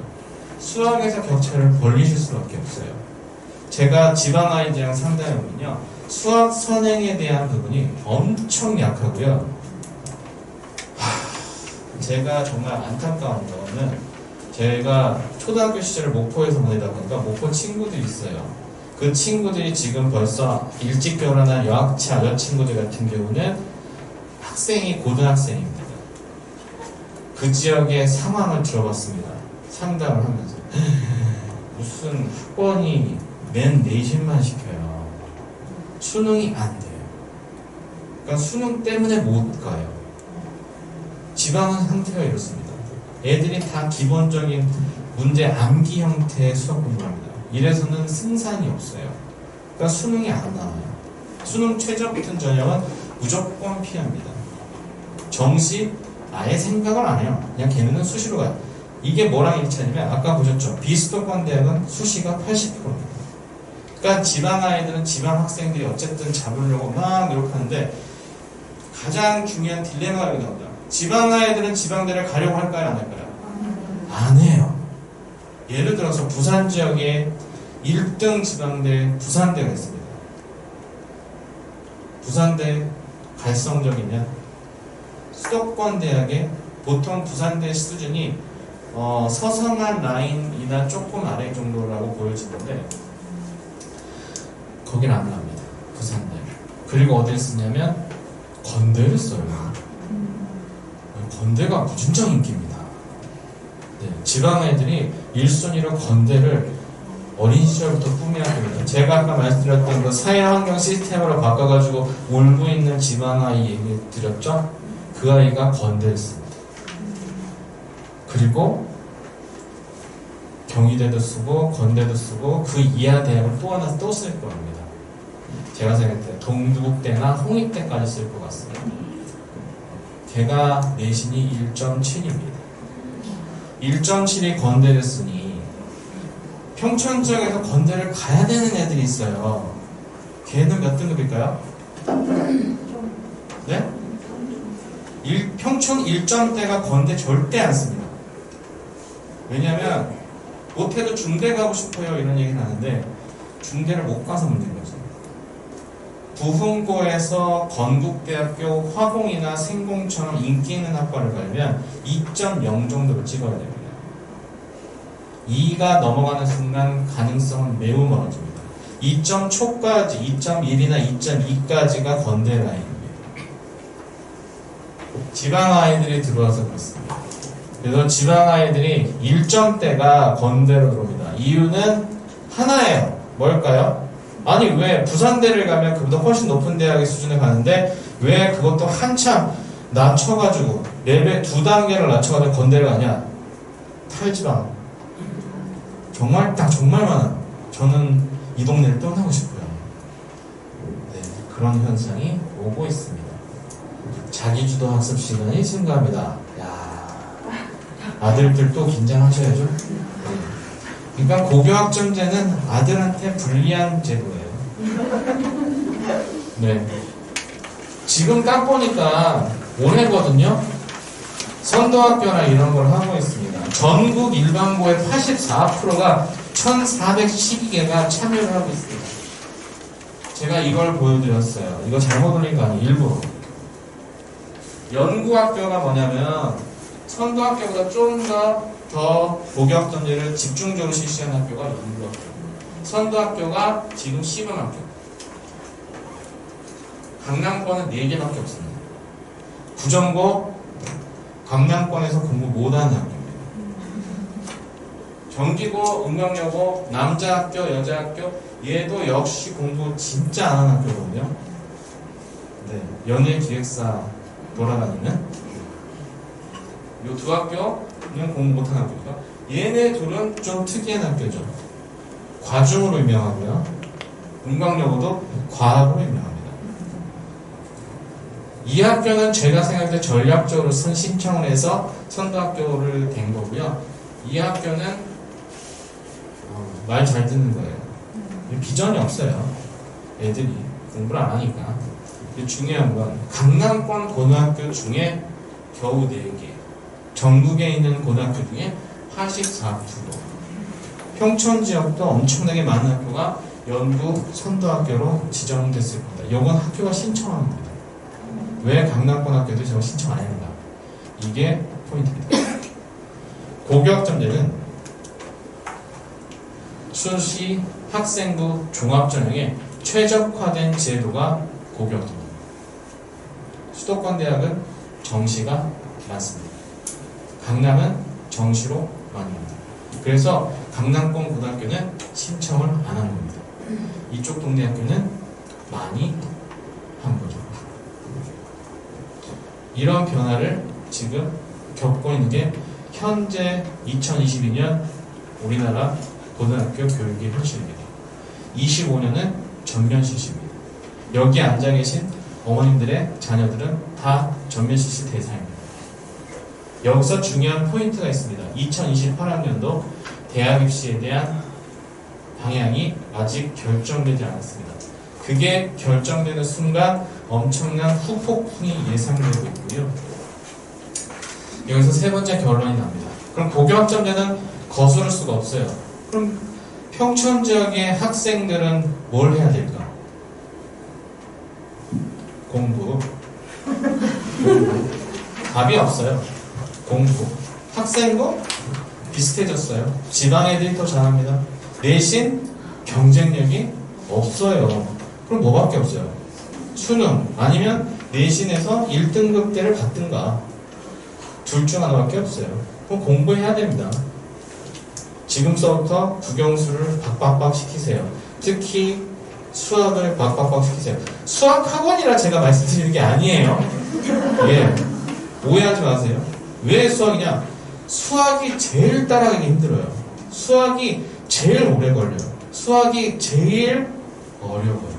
수학에서 격차를 벌리실 수밖에 없어요. 제가 지방 아이들이랑 상담해보면요, 수학 선행에 대한 부분이 엄청 약하고요. 제가 정말 안타까운 거는 제가 초등학교 시절을 목포에서 보내다 보니까 목포 친구들이 있어요. 그 친구들이 지금 벌써 일찍 결혼한 여학차 친구들 같은 경우는 학생이 고등학생입니다. 그 지역의 상황을 들어봤습니다. 상담을 하면서 무슨 학원이 맨 내신만 시켜요. 수능이 안 돼요. 그러니까 수능 때문에 못 가요. 지방은 상태가 이렇습니다. 애들이 다 기본적인 문제 암기 형태의 수학 공부를 합니다. 이래서는 승산이 없어요. 그러니까 수능이 안 나와요. 수능 최저 붙은 전형은 무조건 피합니다. 정시 아예 생각을 안 해요. 그냥 걔네는 수시로 가요. 이게 뭐랑 일치하냐면 아까 보셨죠? 비수도권 대학은 수시가 80%입니다. 그러니까 지방 아이들은 지방 학생들이 어쨌든 잡으려고 막 노력하는데 가장 중요한 딜레마가 여기 나옵니다. 지방 아이들은 지방대를 가려고 할까요? 안 할까요? 안 해요. 예를 들어서 부산 지역에 1등 지방대 부산대가 있습니다. 부산대 갈 성적이면 수도권 대학에 보통 부산대 수준이 서성한 라인이나 조금 아래 정도라고 보여지는데 거긴 안 나옵니다. 부산대. 그리고 어디를 쓰냐면 건대를 써요. 건대가 무진장 인기입니다. 네, 지방 애들이 1순위로 건대를 어린 시절부터 꿈해야 됩니다. 제가 아까 말씀드렸던 그 사회환경 시스템으로 바꿔가지고 울고 있는 지방 아이 얘기 드렸죠? 그 아이가 건대를 씁니다. 그리고 경희대도 쓰고 건대도 쓰고 그 이하 대학을 또 하나 또 쓸 겁니다. 제가 생각할 때 동국대나 홍익대까지 쓸 것 같습니다. 걔가 내신이 1.7입니다. 1.7이 건대를 쓰니 평촌 지역에서 건대를 가야 되는 애들이 있어요. 걔는 몇 등급일까요? 네? 평촌 1점대가 건대 절대 안 씁니다. 왜냐면 못해도 중대 가고 싶어요 이런 얘기는 하는데 중대를 못 가서 문제인 거죠. 부흥고에서 건국대학교 화공이나 생공처럼 인기 있는 학과를 가려면 2.0 정도를 찍어야 됩니다. 2가 넘어가는 순간 가능성은 매우 멀어집니다. 2점 초까지, 2.1이나 2.2까지가 건대 라인입니다. 지방 아이들이 들어와서 그렇습니다. 그래서 지방 아이들이 1점대가 건대로 들어옵니다. 이유는 하나예요. 뭘까요? 아니 왜 부산대를 가면 그보다 훨씬 높은 대학의 수준에 가는데 왜 그것도 한참 낮춰가지고 레벨 2단계를 낮춰가지고 건대를 가냐? 탈지방. 정말 많아. 저는 이 동네를 떠나고 싶어요. 네, 그런 현상이 오고 있습니다. 자기주도 학습 시간이 증가합니다. 야, 아들들도 긴장하셔야죠. 네. 그러니까 고교학점제는 아들한테 불리한 제도예요. 네. 지금 딱 보니까 올해거든요. 선도학교나 이런 걸 하고 있습니다. 전국 일반고의 84%가 1412개가 참여를 하고 있습니다. 제가 이걸 보여드렸어요. 이거 잘못 올린 거 아니에요. 일부러. 연구학교가 뭐냐면 선도학교보다 좀 더 고교학점제를 집중적으로 실시하는 학교가 연구학교. 선도학교가 지금 시범학교. 강남권은 4개밖에 없습니다. 부정고 강남권에서 공부 못하는 학교입니다. 경기고, 응명여고, 남자학교, 여자학교 얘도 역시 공부 진짜 안 하는 학교거든요. 네, 연예기획사 돌아다니는 이 두 학교는 공부 못하는 학교니까 얘네 둘은 좀 특이한 학교죠. 과중으로 유명하고요. 응명여고도 과학으로 유명합니다. 이 학교는 제가 생각할 때 전략적으로 신청을 해서 선도학교를 된 거고요. 이 학교는 말 잘 듣는 거예요. 비전이 없어요. 애들이 공부를 안 하니까. 중요한 건 강남권 고등학교 중에 겨우 4개. 전국에 있는 고등학교 중에 84%. 평촌 지역도 엄청나게 많은 학교가 연구 선도학교로 지정됐을 겁니다. 이건 학교가 신청하는 겁니다. 왜 강남권 학교도 저거 신청 안 했는가? 이게 포인트입니다. 고교학점제는 수시 학생부 종합전형에 최적화된 제도가 고교학점제입니다. 수도권 대학은 정시가 많습니다. 강남은 정시로 많이 합니다. 그래서 강남권 고등학교는 신청을 안 한 겁니다. 이쪽 동네 학교는 많이 한 거죠. 이런 변화를 지금 겪고 있는 게 현재 2022년 우리나라 고등학교 교육의 현실입니다. 25년은 전면 실시입니다. 여기 앉아 계신 어머님들의 자녀들은 다 전면 실시 대상입니다. 여기서 중요한 포인트가 있습니다. 2028학년도 대학 입시에 대한 방향이 아직 결정되지 않았습니다. 그게 결정되는 순간 엄청난 후폭풍이 예상되고 있고요. 여기서 세 번째 결론이 납니다. 그럼 고교학점제는 거스를 수가 없어요. 그럼 평촌 지역의 학생들은 뭘 해야 될까? 공부. 답이 없어요. 공부. 학생도 비슷해졌어요. 지방 애들이 더 잘합니다. 내신 경쟁력이 없어요. 그럼 뭐밖에 없어요? 수능 아니면 내신에서 1등급대를 받든가 둘 중 하나밖에 없어요. 그럼 공부해야 됩니다. 지금서부터 국영수를 박박박 시키세요. 특히 수학을 박박박 시키세요. 수학 학원이라 제가 말씀드리는 게 아니에요. 예, 오해하지 마세요. 왜 수학이냐? 수학이 제일 따라가기 힘들어요. 수학이 제일 오래 걸려요. 수학이 제일 어려워요.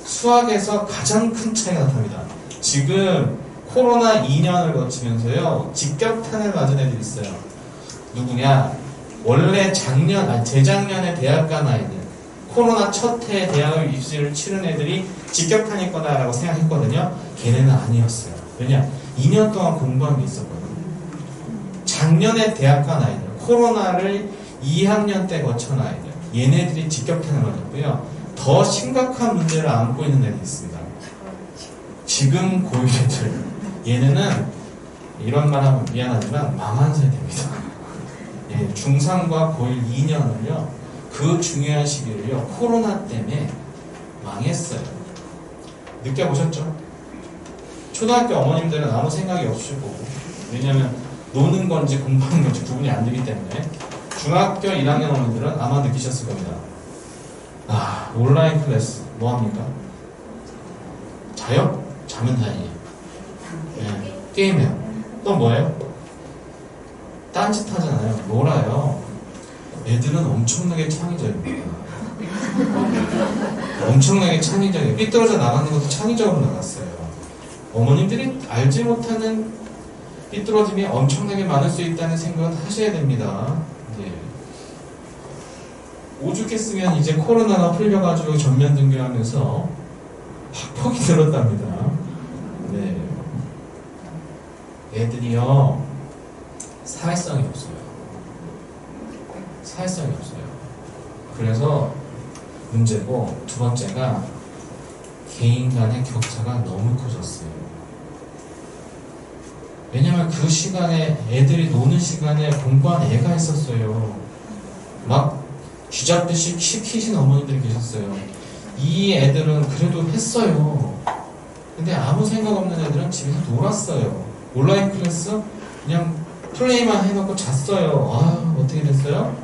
수학에서 가장 큰 차이가 나타납니다. 지금 코로나 2년을 거치면서요, 직격탄을 맞은 애들이 있어요. 누구냐? 원래 재작년에 대학 간 아이들, 코로나 첫 해 대학을 입시를 치른 애들이 직격탄일 거다라고 생각했거든요. 걔네는 아니었어요. 왜냐? 2년 동안 공부한 게 있었거든요. 작년에 대학 간 아이들, 코로나를 2학년 때 거친 아이들, 얘네들이 직격탄을 맞았고요. 더 심각한 문제를 안고 있는 애들이 있습니다. 지금 고1 애들. 얘네는 이런 말 하면 미안하지만 망한 세대입니다. 예, 중3과 고1 2년을요, 그 중요한 시기를요, 코로나 때문에 망했어요. 느껴보셨죠? 초등학교 어머님들은 아무 생각이 없으시고, 왜냐면 노는 건지 공부하는 건지 구분이 안 되기 때문에, 중학교 1학년 어머님들은 아마 느끼셨을 겁니다. 아, 온라인 클래스 뭐합니까? 자요? 자면 다행이에요. 예, 게임해요. 또 뭐예요? 딴짓 하잖아요. 놀아요. 애들은 엄청나게 창의적입니다. 엄청나게 창의적이에요. 삐뚤어져 나가는 것도 창의적으로 나갔어요. 어머님들이 알지 못하는 삐뚤어짐이 엄청나게 많을 수 있다는 생각을 하셔야 됩니다. 예. 오죽했으면 이제 코로나가 풀려가지고 전면 등교하면서 학폭이 늘었답니다. 네. 애들이요, 사회성이 없어요. 사회성이 없어요. 그래서 문제고, 두 번째가 개인 간의 격차가 너무 커졌어요. 왜냐면 그 시간에, 애들이 노는 시간에 공부한 애가 있었어요. 막 쥐잡듯이 시키신 어머니들이 계셨어요. 이 애들은 그래도 했어요. 근데 아무 생각 없는 애들은 집에서 놀았어요. 온라인 클래스 그냥 플레이만 해놓고 잤어요. 아, 어떻게 됐어요?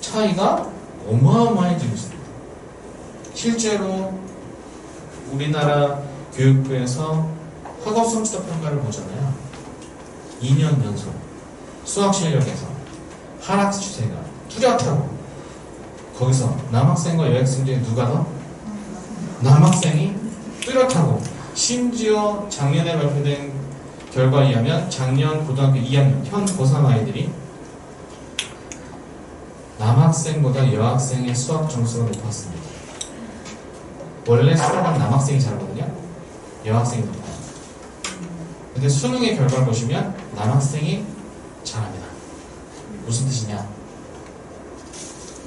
차이가 어마어마해지고 있습니다. 실제로 우리나라 교육부에서 학업 성취도 평가를 보잖아요. 2년 연속 수학 실력에서 하락 추세가 뚜렷하고, 거기서 남학생과 여학생 중에 누가 더? 남학생이 뚜렷하고, 심지어 작년에 발표된 결과에 의하면 작년 고등학교 2학년 현 고3 아이들이 남학생보다 여학생의 수학 점수가 높았습니다. 원래 수학은 남학생이 잘하거든요. 여학생이 높아요. 근데 수능의 결과를 보시면 남학생이 잘합니다. 무슨 뜻이냐?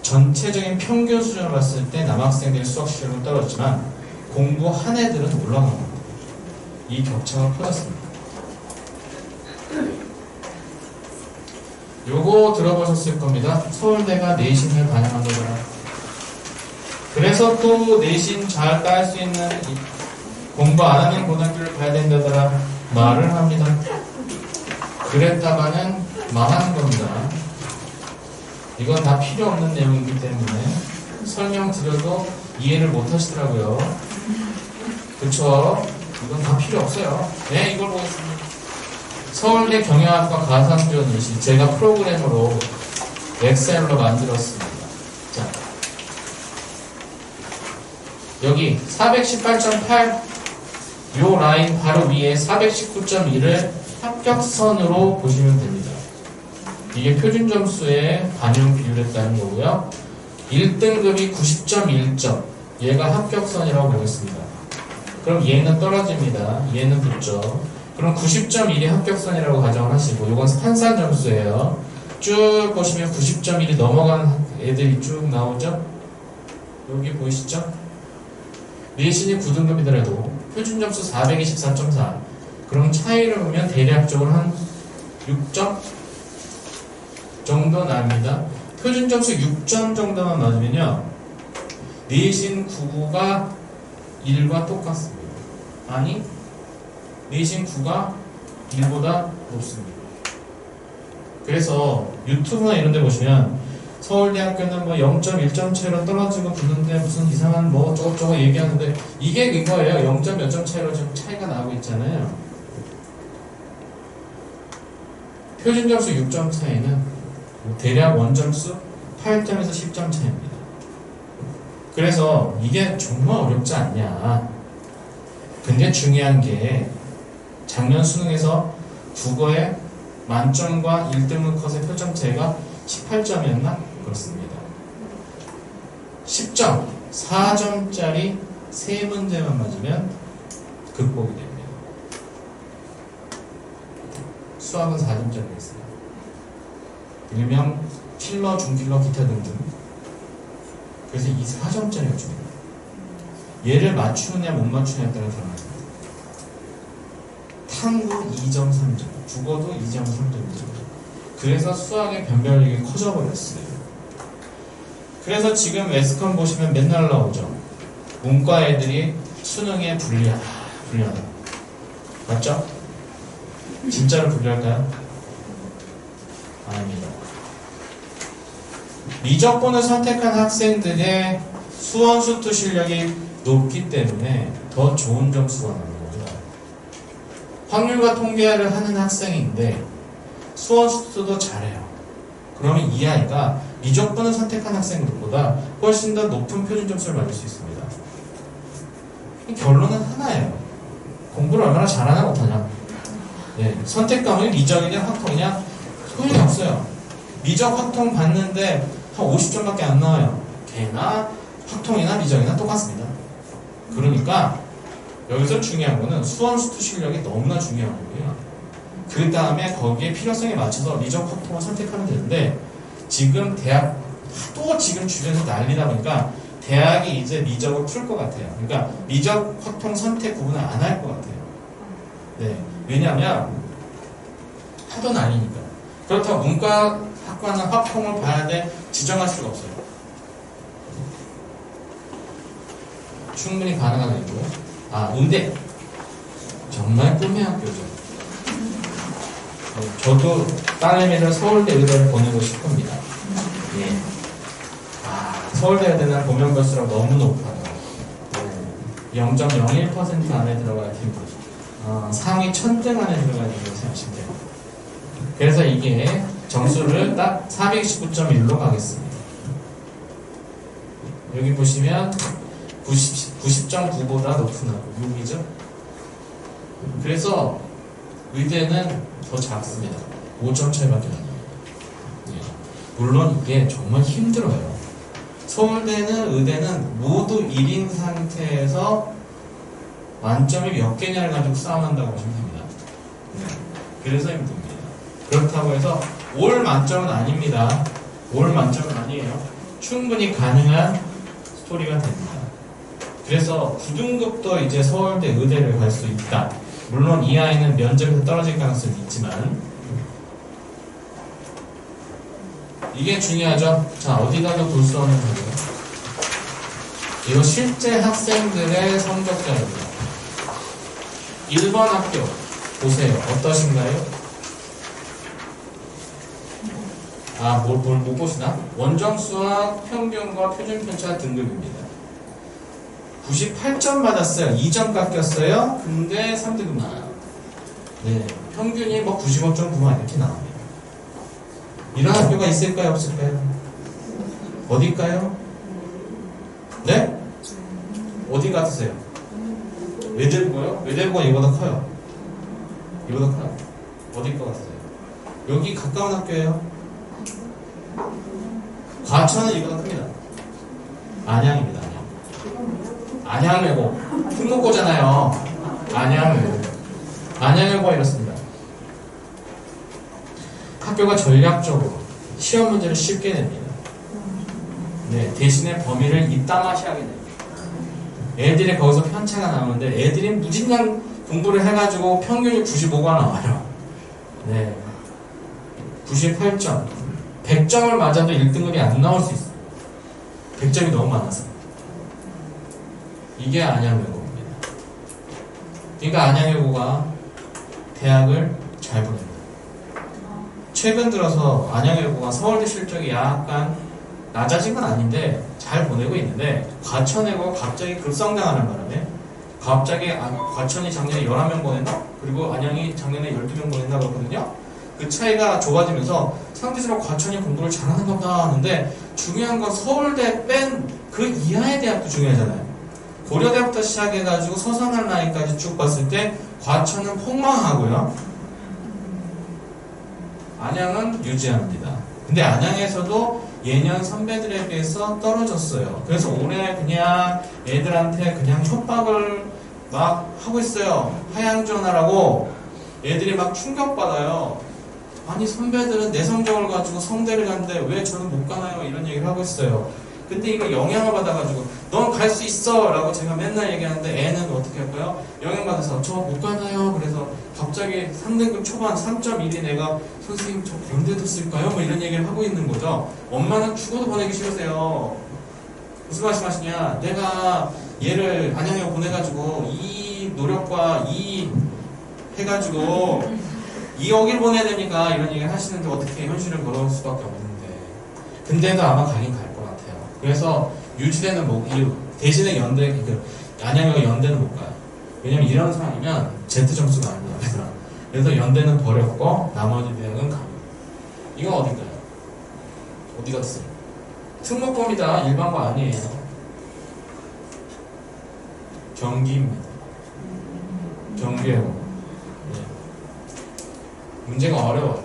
전체적인 평균 수준을 봤을 때 남학생들의 수학 실력은 떨어졌지만 공부한 애들은 올라간 겁니다. 이 격차가 커졌습니다. 요거 들어보셨을 겁니다. 서울대가 내신을 반영한다더라. 그래서 또 내신 잘 딸 수 있는 공부 안 하는 고등학교를 가야 된다더라 말을 합니다. 그랬다가는 망하는 겁니다. 이건 다 필요 없는 내용이기 때문에 설명드려도 이해를 못 하시더라고요. 그쵸? 이건 다 필요 없어요. 네, 이걸 보겠습니다. 서울대 경영학과 가상지원 내신 제가 프로그램으로 엑셀로 만들었습니다. 자, 여기 418.8 요 라인 바로 위에 419.1을 합격선으로 보시면 됩니다. 이게 표준 점수의 반영 비율에 따른 거고요. 1등급이 90.1점. 얘가 합격선이라고 보겠습니다. 그럼 얘는 떨어집니다. 얘는 붙죠. 그럼 90.1이 합격선이라고 가정을 하시고, 이건 판산 점수예요. 쭉 보시면 90.1이 넘어가는 애들이 쭉 나오죠? 여기 보이시죠? 내신이 9등급이더라도 표준 점수 424.4. 그럼 차이를 보면 대략적으로 한 6점 정도 납니다. 표준 점수 6점 정도만 맞으면요, 내신 9가 1과 똑같습니다. 아니, 내신 9가 1보다 높습니다. 그래서 유튜브나 이런 데 보시면 서울대학교는 뭐 0.1점 차이로 떨어지고 붙는데 무슨 이상한 뭐 저거 얘기하는데, 이게 이거예요. 0점 몇 점 차이로 지금 차이가 나고 있잖아요. 표준 점수 6점 차이는 대략 원점수 8점에서 10점 차이입니다. 그래서 이게 정말 어렵지 않냐. 근데 중요한 게 작년 수능에서 국어의 만점과 1등급 컷의 표점 차이가 18점이었나? 그렇습니다. 10점, 4점짜리 3문제만 맞으면 극복이 됩니다. 수학은 4점짜리 있어요. 일명 킬러, 중킬러, 기타 등등. 그래서 이 4점짜리가 중요해요. 얘를 맞추느냐 못 맞추느냐에 따라 달라집니다. 탐구 2점, 3점, 국어도 2점, 3점이죠. 그래서 수학의 변별력이 커져버렸어요. 그래서 지금 S컴 보시면 맨날 나오죠. 문과 애들이 수능에 불리하다. 맞죠? 진짜로 불리할까요? 아닙니다. 미적분을 선택한 학생들의 수원 수투 실력이 높기 때문에 더 좋은 점수가 나오는 거죠. 확률과 통계를 하는 학생인데 수원 수투도 잘해요. 그러면 이 아이가 미적분을 선택한 학생들보다 훨씬 더 높은 표준 점수를 받을 수 있습니다. 결론은 하나예요. 공부를 얼마나 잘하나 못하냐. 네, 선택 과목이 미적이냐 확통이냐 소용이 없어요. 미적 확통 받는데 한 50점밖에 안 나와요. 걔나 확통이나 미적이나 똑같습니다. 그러니까 여기서 중요한 거는 수원 수투 실력이 너무나 중요한 거고요. 그 다음에 거기에 필요성에 맞춰서 미적 확통을 선택하면 되는데 지금 대학 하도 지금 주변에서 난리다 보니까 대학이 이제 미적을 풀 것 같아요. 그러니까 미적 확통 선택 구분을 안 할 것 같아요. 네, 왜냐하면 하도 난리니까. 그렇다고 문과 학과는 확통을 봐야 돼 지정할 수가 없어요. 충분히 가능한 일이고. 의대 정말 꿈의 학교죠. 저도 딸내미를 서울대 의대를 보내고 싶습니다. 예. 서울대 의대는 보면 볼수록 너무 높아요. 0.01% 안에 들어가야 힘들죠. 상위 1000등 안에 들어가야 된다고 생각하시면 돼요. 그래서 이게 점수를 딱 429.1로 가겠습니다. 여기 보시면 90.9보다 높은 하고 6이죠. 그래서 의대는 더 작습니다. 5점 차이밖에 안 나요. 물론 이게 정말 힘들어요. 서울대는 의대는 모두 1인 상태에서 만점이 몇 개냐를 가지고 싸움한다고 보시면 됩니다. 그래서 힘듭니다. 그렇다고 해서 올 만점은 아닙니다. 올 만점은 아니에요. 충분히 가능한 스토리가 됩니다. 그래서 9등급도 이제 서울대 의대를 갈 수 있다. 물론 이 아이는 면접에서 떨어질 가능성이 있지만 이게 중요하죠. 자, 어디다가 볼 수 없는 거예요. 이거 실제 학생들의 성적자입니다. 1번 학교 보세요. 어떠신가요? 못 보시나? 원정수학 평균과 표준편차 등급입니다. 98점 받았어요. 2점 깎였어요. 근데 3등급 나와요. 네, 평균이 95.9만 이렇게 나옵니다. 이런 학교가 있을까요? 없을까요? 어딜까요? 네? 어디 같으세요? 외대부고요? 외대부가 이보다 커요. 이보다 커요. 어딜 것 같으세요? 여기 가까운 학교예요. 과천은 이보다 큽니다. 안양입니다. 안양외고 특목고잖아요. 안양외고 안양외고가 이렇습니다. 학교가 전략적으로 시험 문제를 쉽게 냅니다. 네, 대신에 범위를 이따마시하게 됩니다. 애들이 거기서 편차가 나오는데 애들이 무진장 공부를 해가지고 평균이 95가 나와요. 네, 98점 100점을 맞아도 1등급이 안 나올 수 있어요. 100점이 너무 많아서. 이게 안양외고입니다. 그러니까 안양외고가 대학을 잘 보냅니다. 최근 들어서 안양외고가 서울대 실적이 약간 낮아진 건 아닌데 잘 보내고 있는데 과천외고가 갑자기 급성장하는 바람에 갑자기 과천이 작년에 11명 보냈나? 그리고 안양이 작년에 12명 보냈나 그러거든요. 그 차이가 좁아지면서 상대적으로 과천이 공부를 잘하는 건가 하는데 중요한 건 서울대 뺀 그 이하의 대학도 중요하잖아요. 고려대부터 시작해가지고 서산할 나이까지 쭉 봤을 때 과천은 폭망하고요. 안양은 유지합니다. 근데 안양에서도 예년 선배들에 비해서 떨어졌어요. 그래서 올해 그냥 애들한테 그냥 협박을 막 하고 있어요. 하향 지원하라고. 애들이 막 충격받아요. 아니 선배들은 내 성적을 가지고 성대를 갔는데 왜 저는 못 가나요? 이런 얘기를 하고 있어요. 근데 이거 영향을 받아가지고 넌 갈 수 있어 라고 제가 맨날 얘기하는데 애는 어떻게 할까요? 영향받아서 저 못 가나요? 그래서 갑자기 3등급 초반 3.1이 내가 선생님 저 언제도 쓸까요? 뭐 이런 얘기를 하고 있는 거죠. 엄마는 죽어도 보내기 싫으세요. 무슨 말씀하시냐? 내가 얘를 안양에 보내가지고 이 노력과 이 해가지고 2억을 보내야 되니까 이런 얘기를 하시는데 어떻게 현실을 걸어올 수밖에 없는데 근데도 아마 가긴 갈 것 같아요. 그래서 유지되는 이유 대신에 연대 안양과 연대는 못 가요. 왜냐면 이런 상황이면 Z 점수가 안 나옵니다. 그래서 연대는 버렸고 나머지 대학은 갑니다. 이건 어딘가요? 어디 갔어요? 특목고입니다. 일반고 아니에요. 경기입니다. 경기예요. 네. 문제가 어려워요.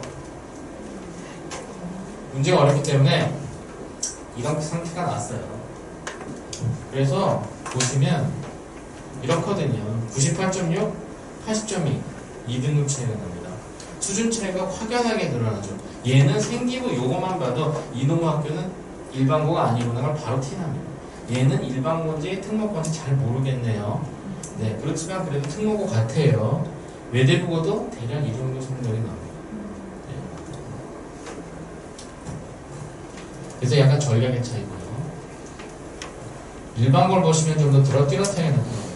문제가 어렵기 때문에 이런 상태가 났어요. 그래서 보시면 이렇거든요. 98.6, 80.2 2등급 차이가 납니다. 수준 차이가 확연하게 드러나죠. 얘는 생기부 요거만 봐도 이놈의 학교는 일반고가 아니구나가 바로 티납니다. 얘는 일반고인지 특목고인지 잘 모르겠네요. 네, 그렇지만 그래도 특목고 같아요. 외대국어도 대략 이 정도 성적이 나옵니다. 네. 그래서 약간 전략의 차이고요. 일반고를 보시면 좀 더 뚜렷하게 나타납니다.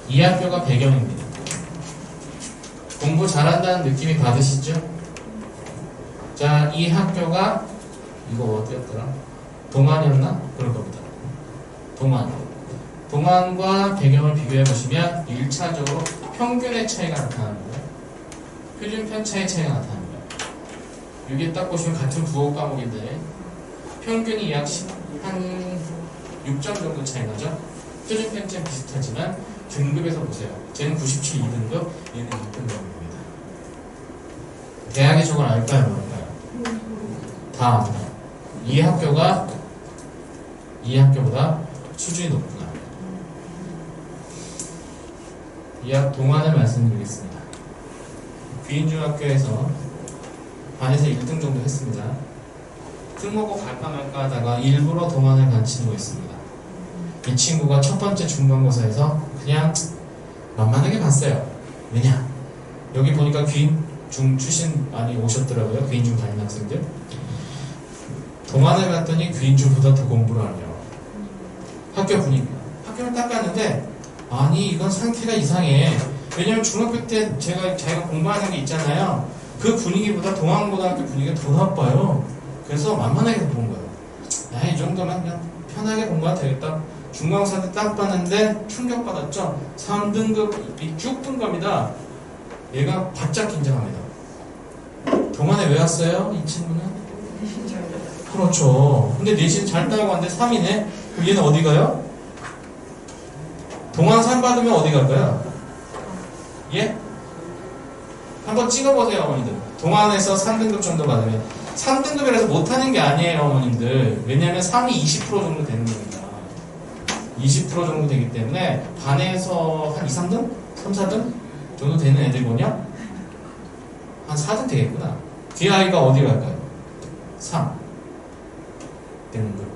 이 학교가 배경입니다. 공부 잘한다는 느낌이 받으시죠? 자, 이 학교가 이거 어디였더라? 동안이었나? 그럴 겁니다. 동안과 배경을 비교해 보시면 1차적으로 평균의 차이가 나타납니다. 표준 편차의 차이가 나타납니다. 여기 딱 보시면 같은 부호 과목인데 평균이 약 한 6점 정도 차이 나죠? 표준 편차는 비슷하지만 등급에서 보세요. 쟤는 97 2등급, 얘는 6등급입니다. 대학이 저걸 알까요? 모를까요? 다 압니다. 이 학교보다 수준이 높구나. 이 학 동안을 말씀드리겠습니다. 귀인중학교에서 반에서 1등 정도 했습니다. 특목고 갈까 말까 하다가 일부러 동안을 간 친구가 있습니다. 이 친구가 첫 번째 중간고사에서 그냥 만만하게 봤어요. 왜냐? 여기 보니까 귀인중 출신 많이 오셨더라고요. 귀인중 다니는 학생들. 동안을 갔더니 귀인중보다 더 공부를 하려고. 학교 분위기. 학교를 딱 갔는데 아니 이건 상태가 이상해. 왜냐면 중학교 때 자기가 공부하는 게 있잖아요. 그 분위기보다 동안고등학교 분위기가 더 나빠요. 그래서 만만하게 본 거예요. 야, 이 정도면 그냥 편하게 공부하면 되겠다. 중간고사 때 딱 봤는데 충격받았죠. 3등급 쭉 뜬 겁니다. 얘가 바짝 긴장합니다. 동안에 왜 왔어요? 이 친구는? 그렇죠. 근데 내신 잘 따고 왔는데 3이네? 그럼 얘는 어디 가요? 동안 3 받으면 어디 갈까요? 예? 한번 찍어보세요, 어머니들. 동안에서 3등급 정도 받으면 3등급이라서 못하는 게 아니에요, 어머님들. 왜냐면 3이 20% 정도 되는 겁니다. 20% 정도 되기 때문에 반에서 한 2, 3등? 3, 4등? 정도 되는 애들이군요. 한 4등 되겠구나. 뒤에 아이가 어디 갈까요? 3 등급.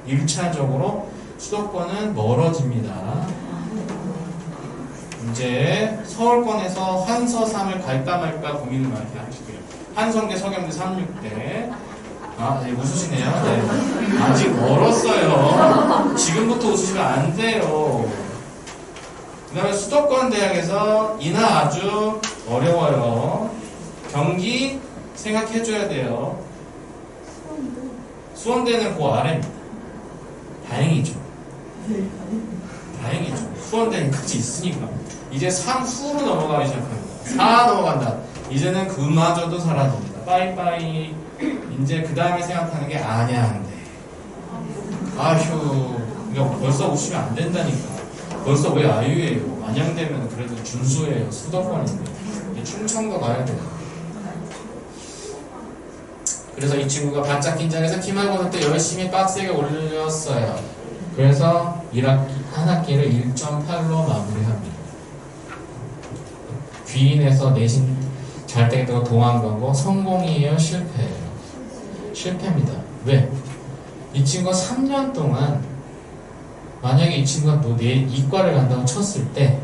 1차적으로 수도권은 멀어집니다. 이제 서울권에서 한서 3을 갈까 말까 고민을 많이 하시고요. 한성대, 서경대, 36대. 아, 네, 웃으시네요. 네. 아직 멀었어요. 지금부터 웃으시면 안 돼요. 그 다음에 수도권 대학에서 이나 아주 어려워요. 경기 생각해줘야 돼요. 수원대는 그 아래입니다. 다행이죠. 다행이죠. 수원대는 끝이 있으니까. 이제 3 후로 넘어가기 시작합니다. 4 넘어간다. 이제는 그마저도 사라집니다. 빠이빠이. 이제 그 다음에 생각하는 게 안양대. 아휴. 이거 벌써 웃으면 안 된다니까. 벌써 왜 아유예요? 안양대면 그래도 준수예요. 수도권인데. 이제 충청도 가야 돼요. 그래서 이 친구가 바짝 긴장해서 기말고사 때 열심히 빡세게 올렸어요. 그래서 1학기, 한 학기를 1.8로 마무리합니다. 귀인에서 내신 잘 되겠다고 동안 가고 성공이에요? 실패예요? 실패입니다. 왜? 이 친구가 3년 동안 만약에 이 친구가 뭐 이과를 간다고 쳤을 때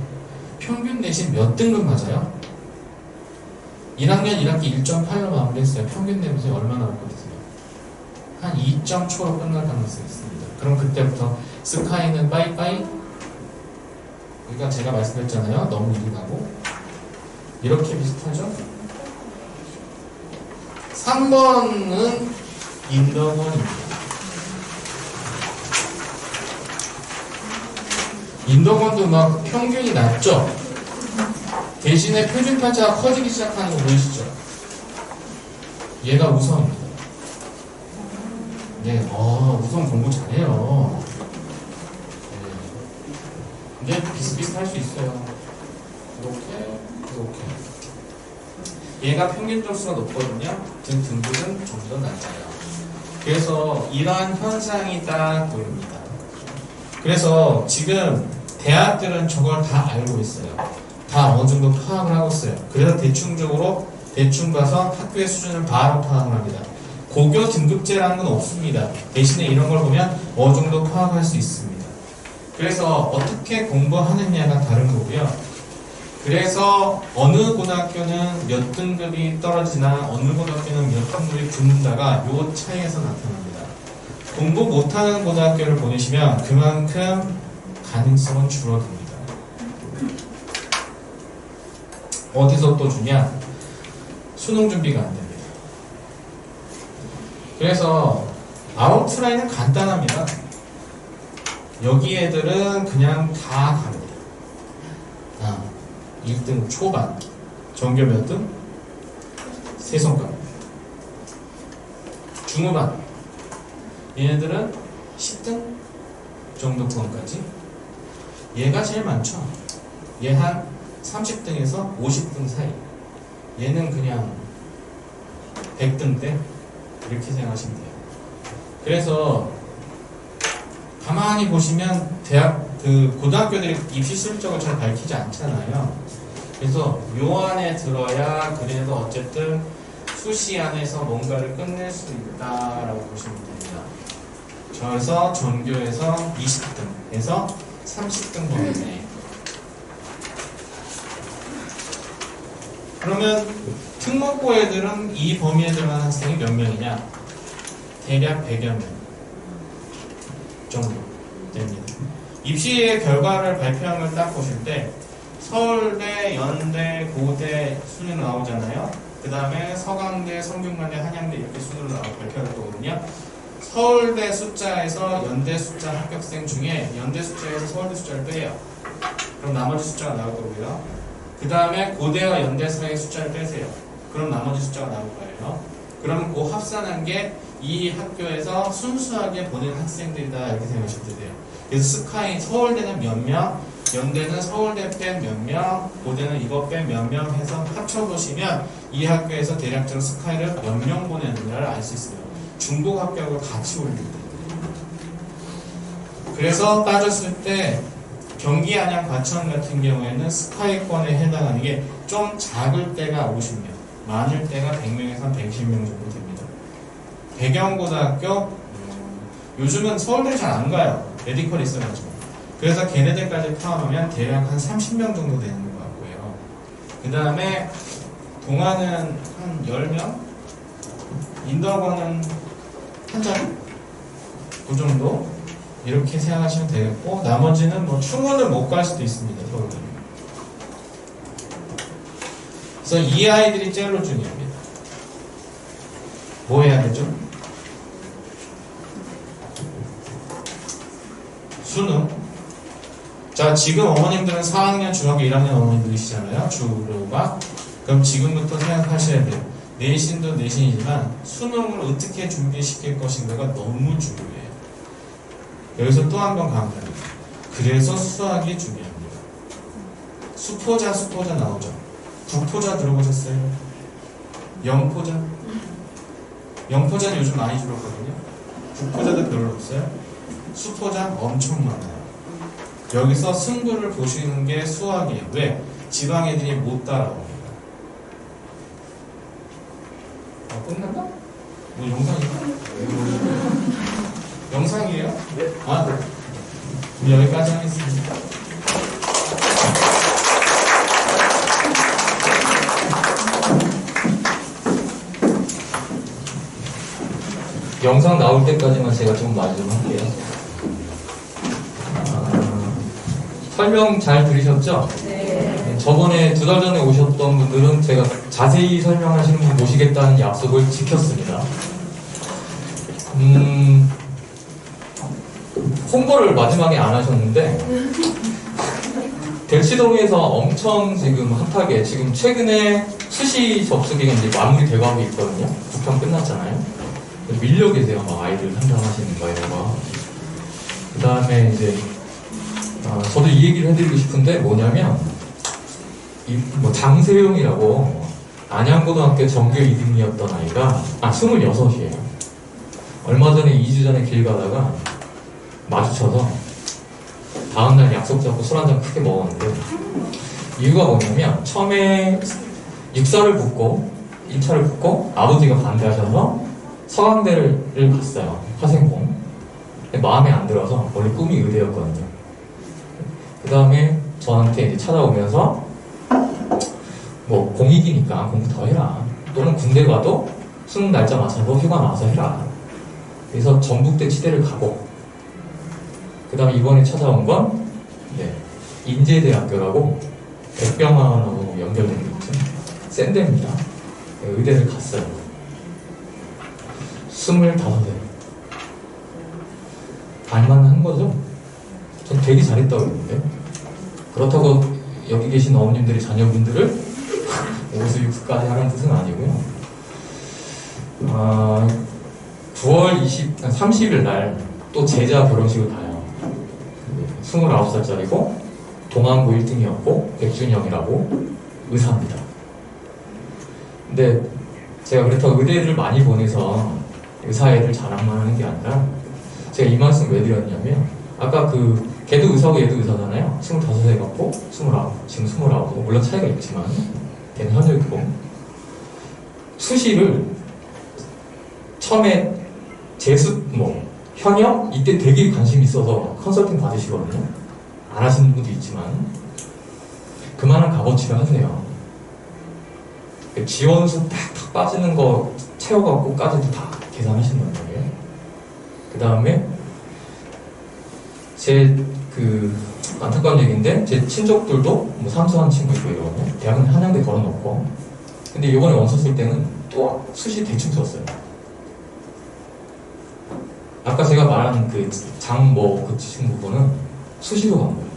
평균 내신 몇 등급 맞아요? 1학년 1학기 1.8로 마무리했어요. 평균 내면서 얼마 나올 것 같으세요? 한 2점 초로 끝날 가능성이 있습니다. 그럼 그때부터 스카이는 빠이빠이. 그러니까 제가 말씀드렸잖아요. 너무 이리 가고 이렇게 비슷하죠? 3번은 인덕원입니다. 인덕원도 막 평균이 낮죠? 대신에 표준편차가 커지기 시작하는 거 보이시죠? 얘가 우성입니다. 네, 우성 공부 잘해요. 네. 근데 비슷비슷할 수 있어요. 이렇게. 얘가 평균 점수가 높거든요. 등급은 좀 더 낮아요. 그래서 이러한 현상이 딱 보입니다. 그래서 지금 대학들은 저걸 다 알고 있어요. 다 어느 정도 파악을 하고 있어요. 그래서 대충 봐서 학교의 수준을 바로 파악을 합니다. 고교 등급제라는 건 없습니다. 대신에 이런 걸 보면 어느 정도 파악할 수 있습니다. 그래서 어떻게 공부하느냐가 다른 거고요. 그래서 어느 고등학교는 몇 등급이 떨어지나 어느 고등학교는 몇 등급이 붙는다가 요 차이에서 나타납니다. 공부 못하는 고등학교를 보내시면 그만큼 가능성은 줄어듭니다. 어디서 또 주냐? 수능 준비가 안 됩니다. 그래서 아웃라인은 간단합니다. 여기 애들은 그냥 다 갑니다. 1등 초반. 전교 몇 등? 3손가락. 중후반. 얘네들은 10등 정도권까지. 얘가 제일 많죠. 얘 한 30등에서 50등 사이. 얘는 그냥 100등대 이렇게 생각하시면 돼요. 그래서 가만히 보시면 고등학교들이 입시 실적을 잘 밝히지 않잖아요. 그래서 요 안에 들어야 그래도 어쨌든 수시 안에서 뭔가를 끝낼 수 있다라고 보시면 됩니다. 그래서 전교에서 20등에서 30등 범위네. 그러면 특목고 애들은 이 범위에 들어가는 학생이 몇 명이냐? 대략 100여 명 정도 됩니다. 입시의 결과를 발표한 걸 딱 보실 때 서울대, 연대, 고대 순위로 나오잖아요. 그 다음에 서강대, 성균관대, 한양대 이렇게 순위로 발표할 거거든요. 서울대 숫자에서 연대 숫자 합격생 중에 연대 숫자에서 서울대 숫자를 빼요. 그럼 나머지 숫자가 나올 거고요. 그 다음에 고대와 연대 사이의 숫자를 빼세요. 그럼 나머지 숫자가 나올 거예요. 그럼 그 합산한 게 이 학교에서 순수하게 보낸 학생들이다 이렇게 생각하시면 돼요. 그래서 스카이 서울대는 몇 명, 연대는 서울대 뺀 몇 명, 고대는 이거 뺀 몇 명 해서 합쳐보시면 이 학교에서 대략적으로 스카이를 몇 명 보내는지를 알 수 있어요. 중복 합격을 같이 올릴 때. 그래서 따졌을 때 경기 안양 과천 같은 경우에는 스카이권에 해당하는 게 좀 작을 때가 50명, 많을 때가 100명에서 110명 정도 됩니다. 배경고등학교 요즘은 서울대 잘 안 가요. 메디컬이 있어가지고. 그래서 걔네들까지 포함하면 대략 한 30명 정도 되는 것 같고요. 그 다음에 동아는 한 10명? 인덕원은 한 자리? 그 정도? 이렇게 생각하시면 되겠고 나머지는 뭐 충원을 못 갈 수도 있습니다. 서울대. 그래서 이 아이들이 제일로 중요합니다. 뭐 해야 되죠? 수능. 자, 지금 어머님들은 4학년, 중학교 1학년 어머님들이시잖아요. 주로가. 그럼 지금부터 생각하셔야 돼요. 내신도 내신이지만 수능을 어떻게 준비시킬 것인가가 너무 중요해요. 여기서 또 한 번 강조합니다. 그래서 수학이 중요합니다. 수포자 나오죠. 부포자 들어보셨어요? 영포자? 영포자는 요즘 많이 줄었거든요. 부포자도 별로 없어요. 수포자 엄청 많아요. 여기서 승부를 보시는 게 수학이에요. 왜? 지방 애들이 못 따라옵니다. 끝났나? 뭐 영상인가? 영상이에요? 네. 아, 네. 그럼 여기까지 하겠습니다. 영상 나올 때까지만 제가 좀 말 좀 할게요. 설명 잘 들으셨죠? 네. 저번에 2달 전에 오셨던 분들은 제가 자세히 설명하시는 분 모시겠다는 약속을 지켰습니다. 홍보를 마지막에 안 하셨는데 대치동에서 엄청 지금 핫하게 지금 최근에 수시 접수기가 이제 마무리되고 하고 있거든요. 국평 끝났잖아요. 밀려 계세요. 막 아이들 상담하시는 거 이런 거. 그 다음에 이제 저도 이 얘기를 해드리고 싶은데 뭐냐면 뭐 장세용이라고 안양고등학교 전교 2등이었던 아이가 26이에요. 얼마 전에 2주 전에 길 가다가 마주쳐서 다음날 약속 잡고 술 한잔 크게 먹었는데 이유가 뭐냐면 처음에 육사를 붙고 2차를 붙고 아버지가 반대하셔서 서강대를 갔어요. 화생공. 근데 마음에 안 들어서 원래 꿈이 의대였거든요. 그 다음에 저한테 이제 찾아오면서 뭐 공익이니까 공부 더 해라. 또는 군대 가도 수능 날짜 맞춰서 휴가 나와서 해라. 그래서 전북대 치대를 가고 그 다음에 이번에 찾아온 건 인제대학교라고 백병환하고 연결된 게 있죠. 센 데입니다. 의대를 갔어요. 25대. 발만한 거죠. 전 되게 잘했다고 그러는데. 그렇다고 여기 계신 어머님들이 자녀분들을 5수 6수까지 하는 뜻은 아니고요. 9월 30일 날 또 제자 결혼식을 가요. 29살짜리고 동안고 1등이었고 백준영이라고 의사입니다. 근데 제가 그렇다고 의대를 많이 보내서 의사 애들 자랑만 하는 게 아니라 제가 이 말씀 왜 드렸냐면 아까 걔도 의사고 얘도 의사잖아요. 25세 갖고 29, 지금 29, 물론 차이가 있지만 걔는 현역이고 수시를 처음에 현역? 이때 되게 관심이 있어서 컨설팅 받으시거든요. 안 하시는 분도 있지만 그만한 값어치를 하세요. 지원수 탁탁 빠지는 거 채워갖고까지도 다 계산하신단 말이에요. 그 다음에 안타까운 얘기인데 제 친족들도 뭐 삼수한 친구 있고 이러거든요. 대학은 한양대 걸어놓고 근데 이번에 원서 쓸 때는 또 수시 대충 썼어요. 아까 제가 말한 그 친구분은 수시로 간 거예요.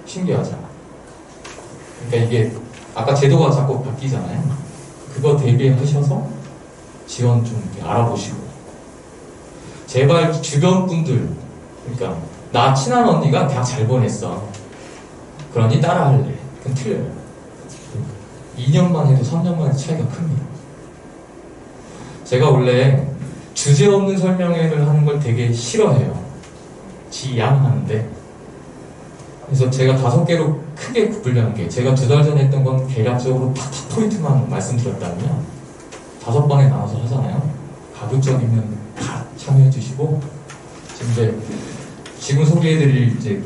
신기하죠? 그러니까 이게 아까 제도가 자꾸 바뀌잖아요. 그거 대비하셔서 지원 좀 이렇게 알아보시고 제발 주변 분들 그러니까 나 친한 언니가 대학 잘 보냈어. 그러니 따라할래. 그건 틀려요. 2년만 해도 3년만 해도 차이가 큽니다. 제가 원래 주제 없는 설명회를 하는 걸 되게 싫어해요. 지양하는데. 그래서 제가 5개로 크게 분류한 게 제가 2달 전에 했던 건 대략적으로 탁탁 포인트만 말씀드렸다면 5번에 나눠서 하잖아요. 가급적이면 다 참여해 주시고 지금 소개해드릴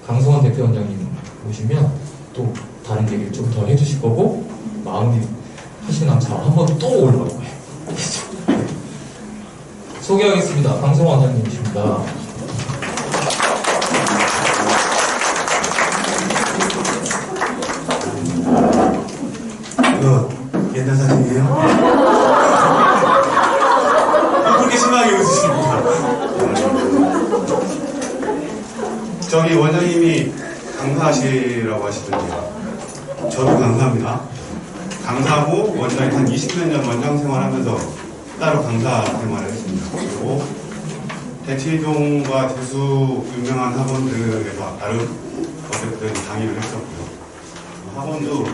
강성원 대표원장님 오시면 또 다른 얘기를 좀 더 해주실 거고 마무리 하시는 날 한 번 또 올라올 거예요. 소개하겠습니다. 강성원 원장님이십니다. 이거 옛날 사진이에요? 그렇게 심하게 웃으십니까? 저기 원장님이 강사하시라고 하시던데요. 저도 강사입니다. 강사고 원장님 한 20몇 년 원장 생활하면서 따로 강사 생활을 했습니다. 그리고 대치동과 대수 유명한 학원들에서 나름 어쨌든 강의를 했었고요. 학원도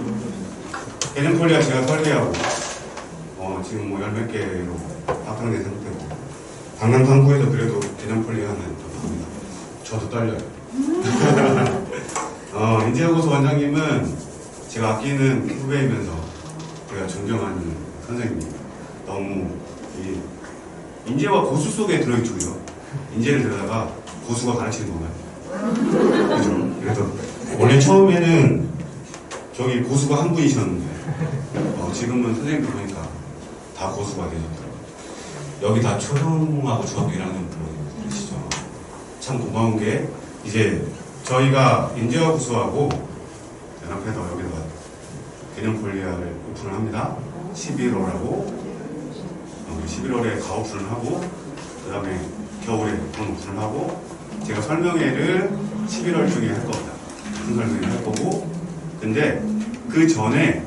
개념폴리아 제가 설계하고 지금 뭐 10몇 개로 확장된 상태고 강남 상구에서 그래도 개념폴리아 하는 합니다. 저도 떨려요. 인재고소 원장님은 제가 아끼는 후배이면서 제가 존경하는 선생님 너무 인재와 고수 속에 들어있고요. 인재를 들여다가 고수가 가르치는 건가요? 그죠? 그래서 원래 처음에는 저기 고수가 한 분이셨는데 지금은 선생님들 보니까 다 고수가 되셨더라고요. 여기 다 초등하고 중학교 1학년 분이시죠. 참 고마운 게 이제 저희가 인재와 고수하고 연합해서 여기다가 개념 폴리아를 오픈을 합니다. 11월하고 11월에 가오픈을 하고 그 다음에 겨울에 본 오픈을 하고 제가 설명회를 11월 중에 할 겁니다. 무슨 설명회를 할 거고 근데 그 전에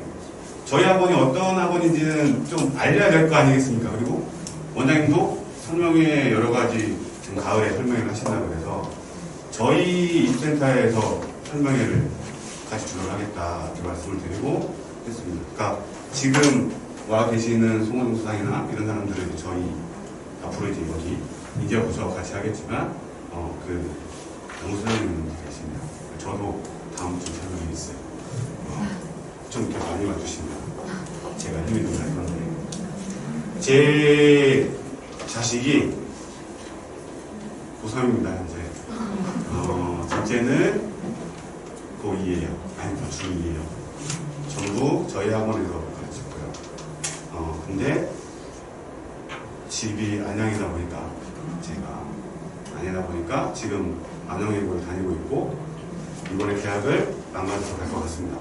저희 학원이 어떤 학원인지는 좀 알려야 될 거 아니겠습니까? 그리고 원장님도 설명회 여러 가지 지금 가을에 설명회를 하신다고 해서 저희 입센터에서 설명회를 같이 주도하겠다 이렇게 말씀을 드리고 했습니다. 그러니까 지금 와 계시는 송원동 수상이나 이런 사람들은 저희 앞으로 이제 여기 인재와 고수하고 같이 하겠지만 그 영수장님 계십니다. 저도 다음 주 설명회 있어요. 좀 이렇게 많이 와주시면 제가 힘이 좀 날 건데 제 자식이 고3입니다 현재. 둘째는 고2예요. 아니 고2예요. 전부 저희 학원에서 가르쳤고요. 근데 집이 안양이다 보니까 제가 안양이다 보니까 지금 안양예고를 다니고 있고 이번에 대학을 망가져서 갈 것 같습니다.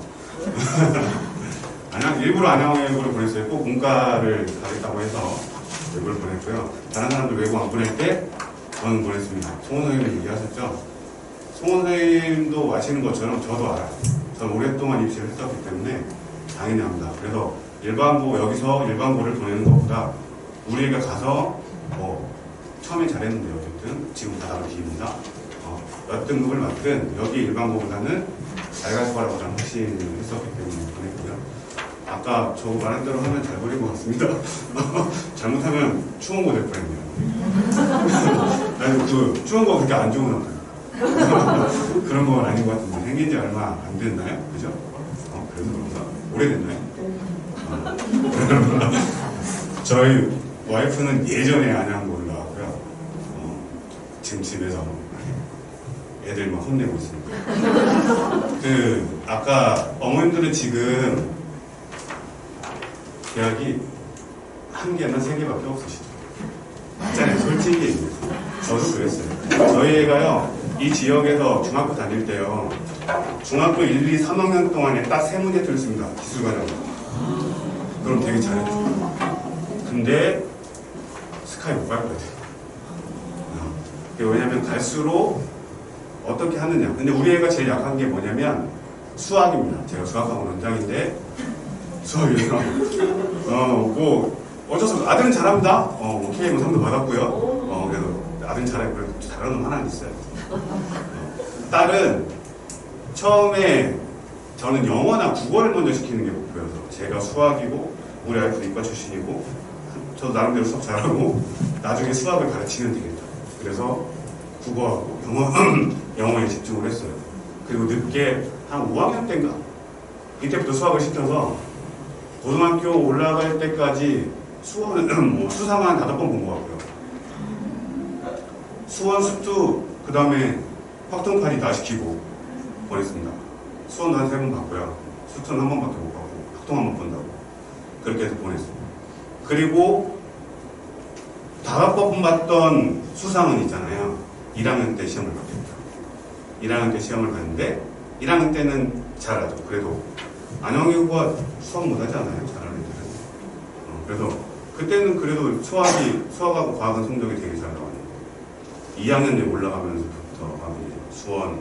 일부러 안양예고를 보냈어요. 꼭 문과를 가겠다고 해서 외고를 보냈고요. 다른 사람들 외고 안 보낼 때 저는 보냈습니다. 송원 선생님이 얘기하셨죠? 송원 선생님도 아시는 것처럼 저도 알아요. 저는 오랫동안 입시를 했었기 때문에 당연히 압니다. 그래서 일반고 여기서 일반고를 보내는 것보다 우리가 가서 처음에 잘했는데 어쨌든 지금 바닥을 기입니다. 몇 등급을 맡든 여기 일반고보다는 잘 갈 거라고 저는 확신을 했었기 때문에 보냈고요. 아까 저 말한 대로 하면 잘 보낸 것 같습니다. 잘못하면 추원고 될 뻔했네요. 아니 그 추원고 그렇게 안 좋은 학교 그런 건 아닌 것 같은데 생긴 지 얼마 안 됐나요? 그죠? 그래서 그런가? 오래됐나요? 저희 와이프는 예전에 안양고 올라왔고요. 지금 집에서 애들 막 혼내고 있습니다. 아까 어머님들은 지금 대학이 한 개나 세 개밖에 없으시죠? 맞잖아요. 솔직히 저도 그랬어요. 저희 애가요 이 지역에서 중학교 다닐 때요 중학교 1, 2, 3학년 동안에 딱 3문제 들었습니다. 기술과정. 그럼 되게 잘했죠. 근데 스카이 못 갈 것 같아요. 왜냐면 갈수록 어떻게 하느냐. 근데 우리 애가 제일 약한 게 뭐냐면 수학입니다. 제가 수학학원 원장인데 수학이요. 어쩔 수 없어. 아들은 잘합니다. KM 3도 받았고요. 그래서 아들은 잘해요. 그래도 잘하는 놈 하나 있어요. 딸은 처음에 저는 영어나 국어를 먼저 시키는 게 목표여서 제가 수학이고 우리 아이도 이과 출신이고 저도 나름대로 수학 잘하고 나중에 수학을 가르치면 되겠다. 그래서 국어하고 영어에 집중을 했어요. 그리고 늦게 한 5학년 때인가 이때부터 수학을 시켜서 고등학교 올라갈 때까지 수원은 수상한 5번 본 것 같고요. 수원 수투 그 다음에 확통팔이 다 시키고 보냈습니다. 수원도 한 3번 봤고요. 수투는 한 번밖에 못 봤고 확통 한 번 본다고 그렇게 해서 보냈습니다. 그리고 5번 봤던 수상은 있잖아요. 1학년 때 시험을 봤겠다. 1학년 때 시험을 봤는데 1학년 때는 잘하죠. 그래도 안영이가 수학 못하지 않아요? 잘하는 애들은. 그래서 그때는 그래도 수학하고 과학은 성적이 되게 잘 나와요. 2학년에 올라가면서부터 수원,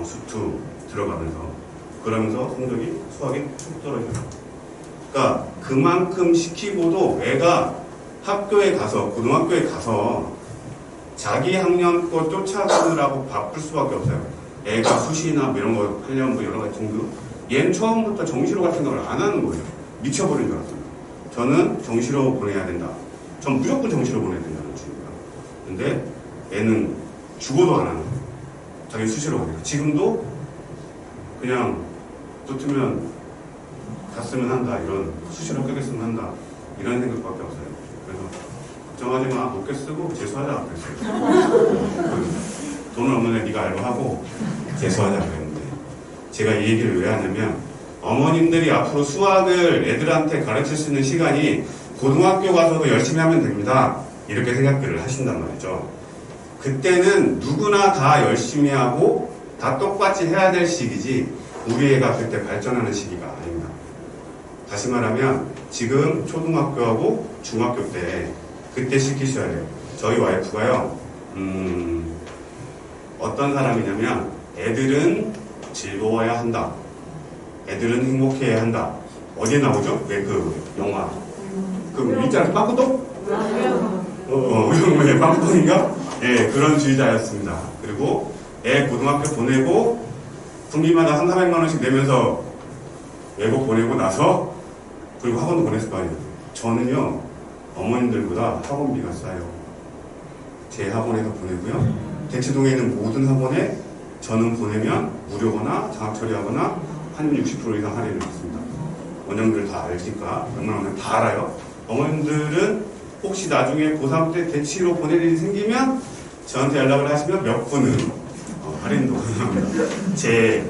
수투 들어가면서 그러면서 성적이 수학이 쭉 떨어져요. 그러니까 그만큼 시키고도 애가 학교에 가서 고등학교에 가서 자기 학년 거 쫓아가느라고 바쁠 수밖에 없어요. 애가 수시나 이런 거 하려면 여러 가지 정도. 얘는 처음부터 정시로 같은 걸 안 하는 거예요. 미쳐버린 줄 알았어요. 저는 정시로 보내야 된다. 전 무조건 정시로 보내야 된다는 주의고요. 근데 애는 죽어도 안 하는 거예요. 자기 수시로 보내요. 지금도 그냥 붙으면 갔으면 한다. 이런 수시로 합격했으면 한다. 이런 생각밖에 없어요. 그래서 걱정하지 마. 높게 쓰고 재수하자 그랬어요. 돈은 없는데 네가 알바하고 재수하자 그랬는데 제가 이 얘기를 왜 하냐면 어머님들이 앞으로 수학을 애들한테 가르칠 수 있는 시간이 고등학교 가서도 열심히 하면 됩니다. 이렇게 생각들을 하신단 말이죠. 그때는 누구나 다 열심히 하고 다 똑같이 해야 될 시기지 우리 애가 그때 발전하는 시기가 아닙니다. 다시 말하면 지금 초등학교하고 중학교 때 그때 시키셔야 돼요. 저희 와이프가요. 어떤 사람이냐면 애들은 즐거워야 한다. 애들은 행복해야 한다. 어디에 나오죠? 왜 그 영화 그 있잖아요. 빠꾸동? 왜 빠꾸동인가? 예, 그런 주의자였습니다. 그리고 애 고등학교 보내고 분기마다 300~400만 원씩 내면서 외국 보내고 나서 그리고 학원도 보냈을 거 아니에요. 저는요 어머님들보다 학원비가 싸요. 제 학원에서 보내고요. 대치동에 있는 모든 학원에 저는 보내면 무료거나 장학 처리하거나 한 60% 이상 할인을 받습니다. 원장들 다 알니까 웬만하면 다 알아요. 어머님들은 혹시 나중에 고3 때 대치로 보낼 일이 생기면 저한테 연락을 하시면 몇 분은 할인도 가능합니다. 제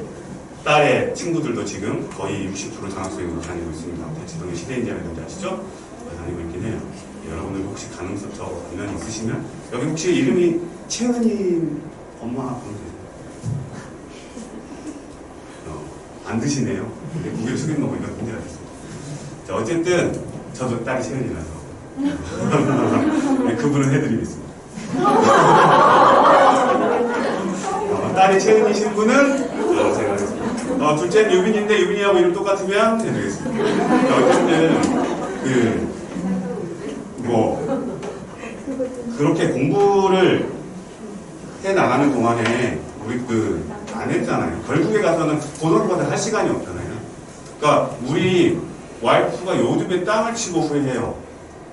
딸의 친구들도 지금 거의 60% 장학생으로 다니고 있습니다. 대치동에 시대인지라든지 아시죠? 다니고 있긴 해요. 여러분들 혹시 가능성 저 인연 있으시면 여기 혹시 이름이 채은이 엄마 아빠인데 안 드시네요. 근데 고개를 숙이는 거 보니까 굉장히 알겠습니다. 자, 어쨌든 저도 딸이 채은이라서 네, 그분은 해드리겠습니다. 딸이 채은이신 분은 제가 하겠습니다. 둘째는 유빈인데 유빈이하고 이름 똑같으면 해드리겠습니다. 어쨌든 그렇게 공부를 해 나가는 동안에 우리 안 했잖아요. 결국에 가서는 고등학교 가서 할 시간이 없잖아요. 그러니까 우리 와이프가 요즘에 땅을 치고 후회해요.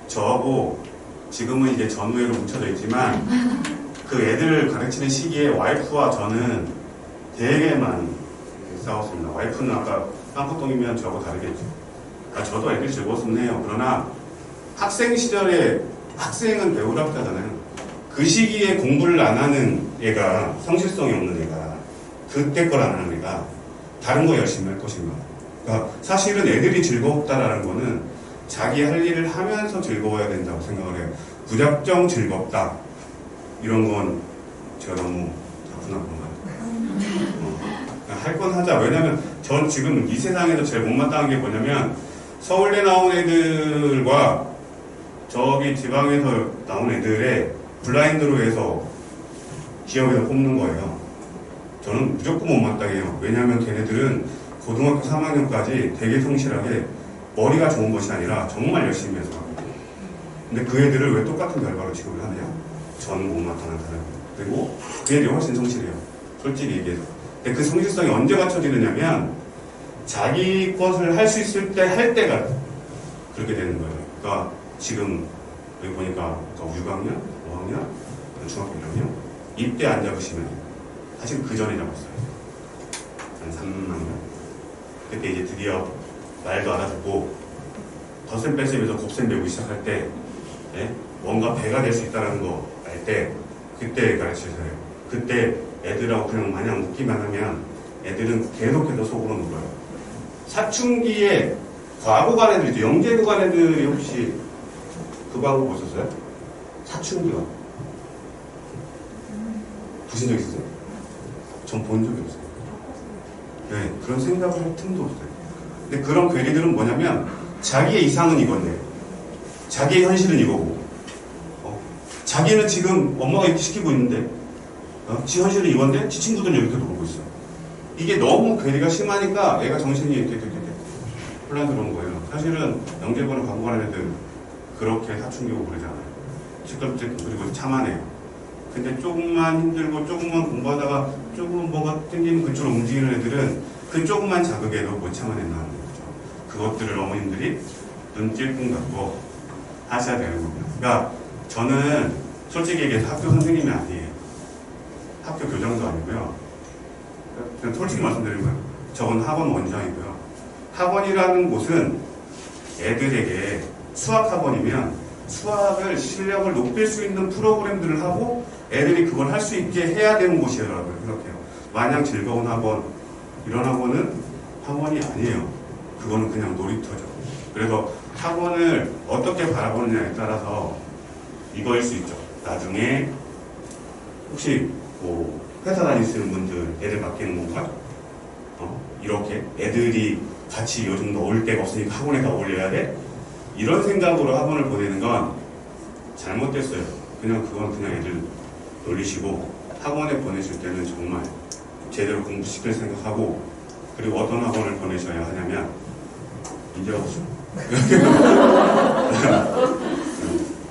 저하고 지금은 이제 전우회로 뭉쳐져 있지만 그 애들을 가르치는 시기에 와이프와 저는 되게 많이 싸웠습니다. 와이프는 아까 빵꾸똥이면 저하고 다르겠죠. 저도 애들 즐거웠으면 해요. 그러나 학생 시절에 학생은 배우라고 하잖아요. 그 시기에 공부를 안 하는 애가 성실성이 없는 애가 그때 걸 안 하는 애가 다른 거 열심히 할 것인가. 그러니까 사실은 애들이 즐겁다라는 거는 자기 할 일을 하면서 즐거워야 된다고 생각을 해요. 무작정 즐겁다 이런 건 제가 너무 나쁜 건가요? 할 건 하자. 왜냐면 전 지금 이 세상에서 제일 못마땅한 게 뭐냐면 서울대 나온 애들과 저기 지방에서 나온 애들의 블라인드로 해서 기업에서 뽑는 거예요. 저는 무조건 못마땅해요. 왜냐하면 걔네들은 고등학교 3학년까지 되게 성실하게 머리가 좋은 것이 아니라 정말 열심히 해서 하거든요. 근데 그 애들을 왜 똑같은 결과로 취급을 하느냐? 저는 못마땅한 사람이에요. 그리고 그 애들이 훨씬 성실해요. 솔직히 얘기해서. 근데 그 성실성이 언제 갖춰지느냐면 자기 것을 할 수 있을 때 할 때가 그렇게 되는 거예요. 그러니까 지금 여기 보니까 6학년, 5학년, 중학교 1학년 이때 안 잡으시면 사실 그 전에 잡았어요. 한 3학년. 그때 이제 드디어 말도 알아듣고 덧셈 뺄셈에서 곱셈 배우기 시작할 때 뭔가 배가 될 수 있다는 거 알 때 그때 가르쳐줘요. 그때 애들하고 그냥 마냥 웃기만 하면 애들은 계속해서 속으로 놀아요. 사춘기에 과거 간 애들 있죠. 영재고 간 애들이 혹시 그 광고 보셨어요? 사춘기가 보신 적 있으세요? 전 본 적이 없어요. 네, 그런 생각을 할 틈도 없어요. 근데 그런 괴리들은 뭐냐면 자기의 이상은 이건데 자기의 현실은 이거고 자기는 지금 엄마가 이렇게 시키고 있는데 지 현실은 이건데 지 친구들은 이렇게 놀고 있어. 이게 너무 괴리가 심하니까 애가 정신이 이렇게 혼란스러운 거예요. 사실은 영재고나 광고하는 애들 그렇게 사춘기 오고 그러잖아요. 시끌시끌 그리고 참아내요. 근데 조금만 힘들고 조금만 공부하다가 조금 뭐가 땡기는 그쪽으로 움직이는 애들은 그 조금만 자극에도 못 참아낸다는 거죠. 그것들을 어머님들이 눈 찔끔 갖고 하셔야 되는 겁니다. 그러니까 저는 솔직히 얘기해서 학교 선생님이 아니에요. 학교 교장도 아니고요. 그냥 솔직히 말씀드리는 거예요. 저건 학원 원장이고요. 학원이라는 곳은 애들에게 수학학원이면 수학을 실력을 높일 수 있는 프로그램들을 하고 애들이 그걸 할 수 있게 해야 되는 곳이라고 생각해요. 마냥 즐거운 학원, 이런 학원은 학원이 아니에요. 그거는 그냥 놀이터죠. 그래서 학원을 어떻게 바라보느냐에 따라서 이거일 수 있죠. 나중에 혹시 뭐 회사 다니시는 분들 애들 맡기는 건가? 이렇게 애들이 같이 요즘 넣을 데가 없으니까 학원에다 올려야 돼? 이런 생각으로 학원을 보내는 건 잘못됐어요. 그건 그냥 애들 놀리시고 학원에 보내실 때는 정말 제대로 공부시킬 생각하고, 그리고 어떤 학원을 보내셔야 하냐면 이제 오죠.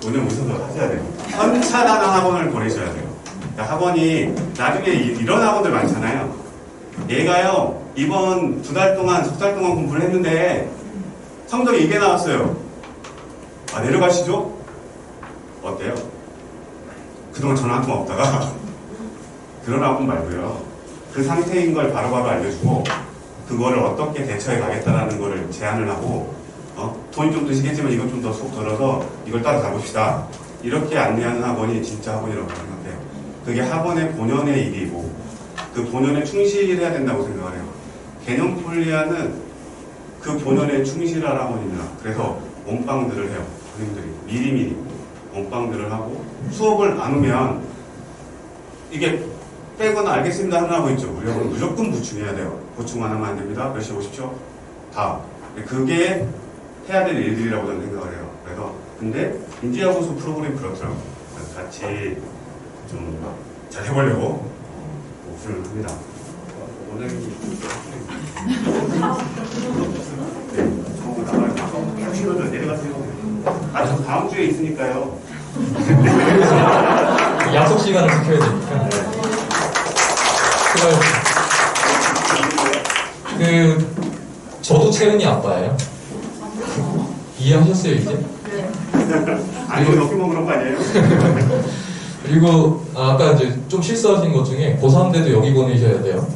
오늘 오셔서 하셔야 돼요. 현찬하는 학원을 보내셔야 돼요. 그러니까 학원이 나중에 이런 학원들 많잖아요. 얘가요 이번 2달 동안 3달 동안 공부를 했는데 성적이 이게 나왔어요. 아, 내려가시죠? 어때요? 그동안 전화 한 통 없다가 그런 학원 말고요. 그 상태인 걸 바로바로 알려주고 그거를 어떻게 대처해 가겠다라는 거를 제안을 하고 돈이 좀 드시겠지만 이것 좀 더 속 들어서 이걸 따라 가봅시다. 이렇게 안내하는 학원이 진짜 학원이라고 생각해요. 그게 학원의 본연의 일이고 그 본연에 충실해야 된다고 생각을 해요. 개념폴리아는 그 본연에 충실할 학원이냐. 그래서 원빵들을 해요. 선생님들이 미리미리 원빵들을 하고 수업을 안 오면 이게 빼거나 알겠습니다 하나 하고 있죠. 우리 학원은 무조건 보충해야 돼요. 보충 안 하면 안 됩니다. 몇 시에 오십시오. 다. 그게 해야 될 일들이라고 저는 생각을 해요. 그래서 근데 인지하고서 프로그램이 그렇더라고요. 그래서 같이 좀 잘 해보려고 오픈을 합니다. 원장님이 처음 나가요. 딱 쉬어줘 내려가세요. 저 다음 주에 있으니까요. 약속 시간을 지켜야 되니까. 저도 채은이 아빠예요. 이해하셨어요, 이제? 아니, 이거 높이 먹으러 거 아니에요? 그리고 아까 이제 좀 실수하신 것 중에 고3 때도 여기 보내셔야 돼요.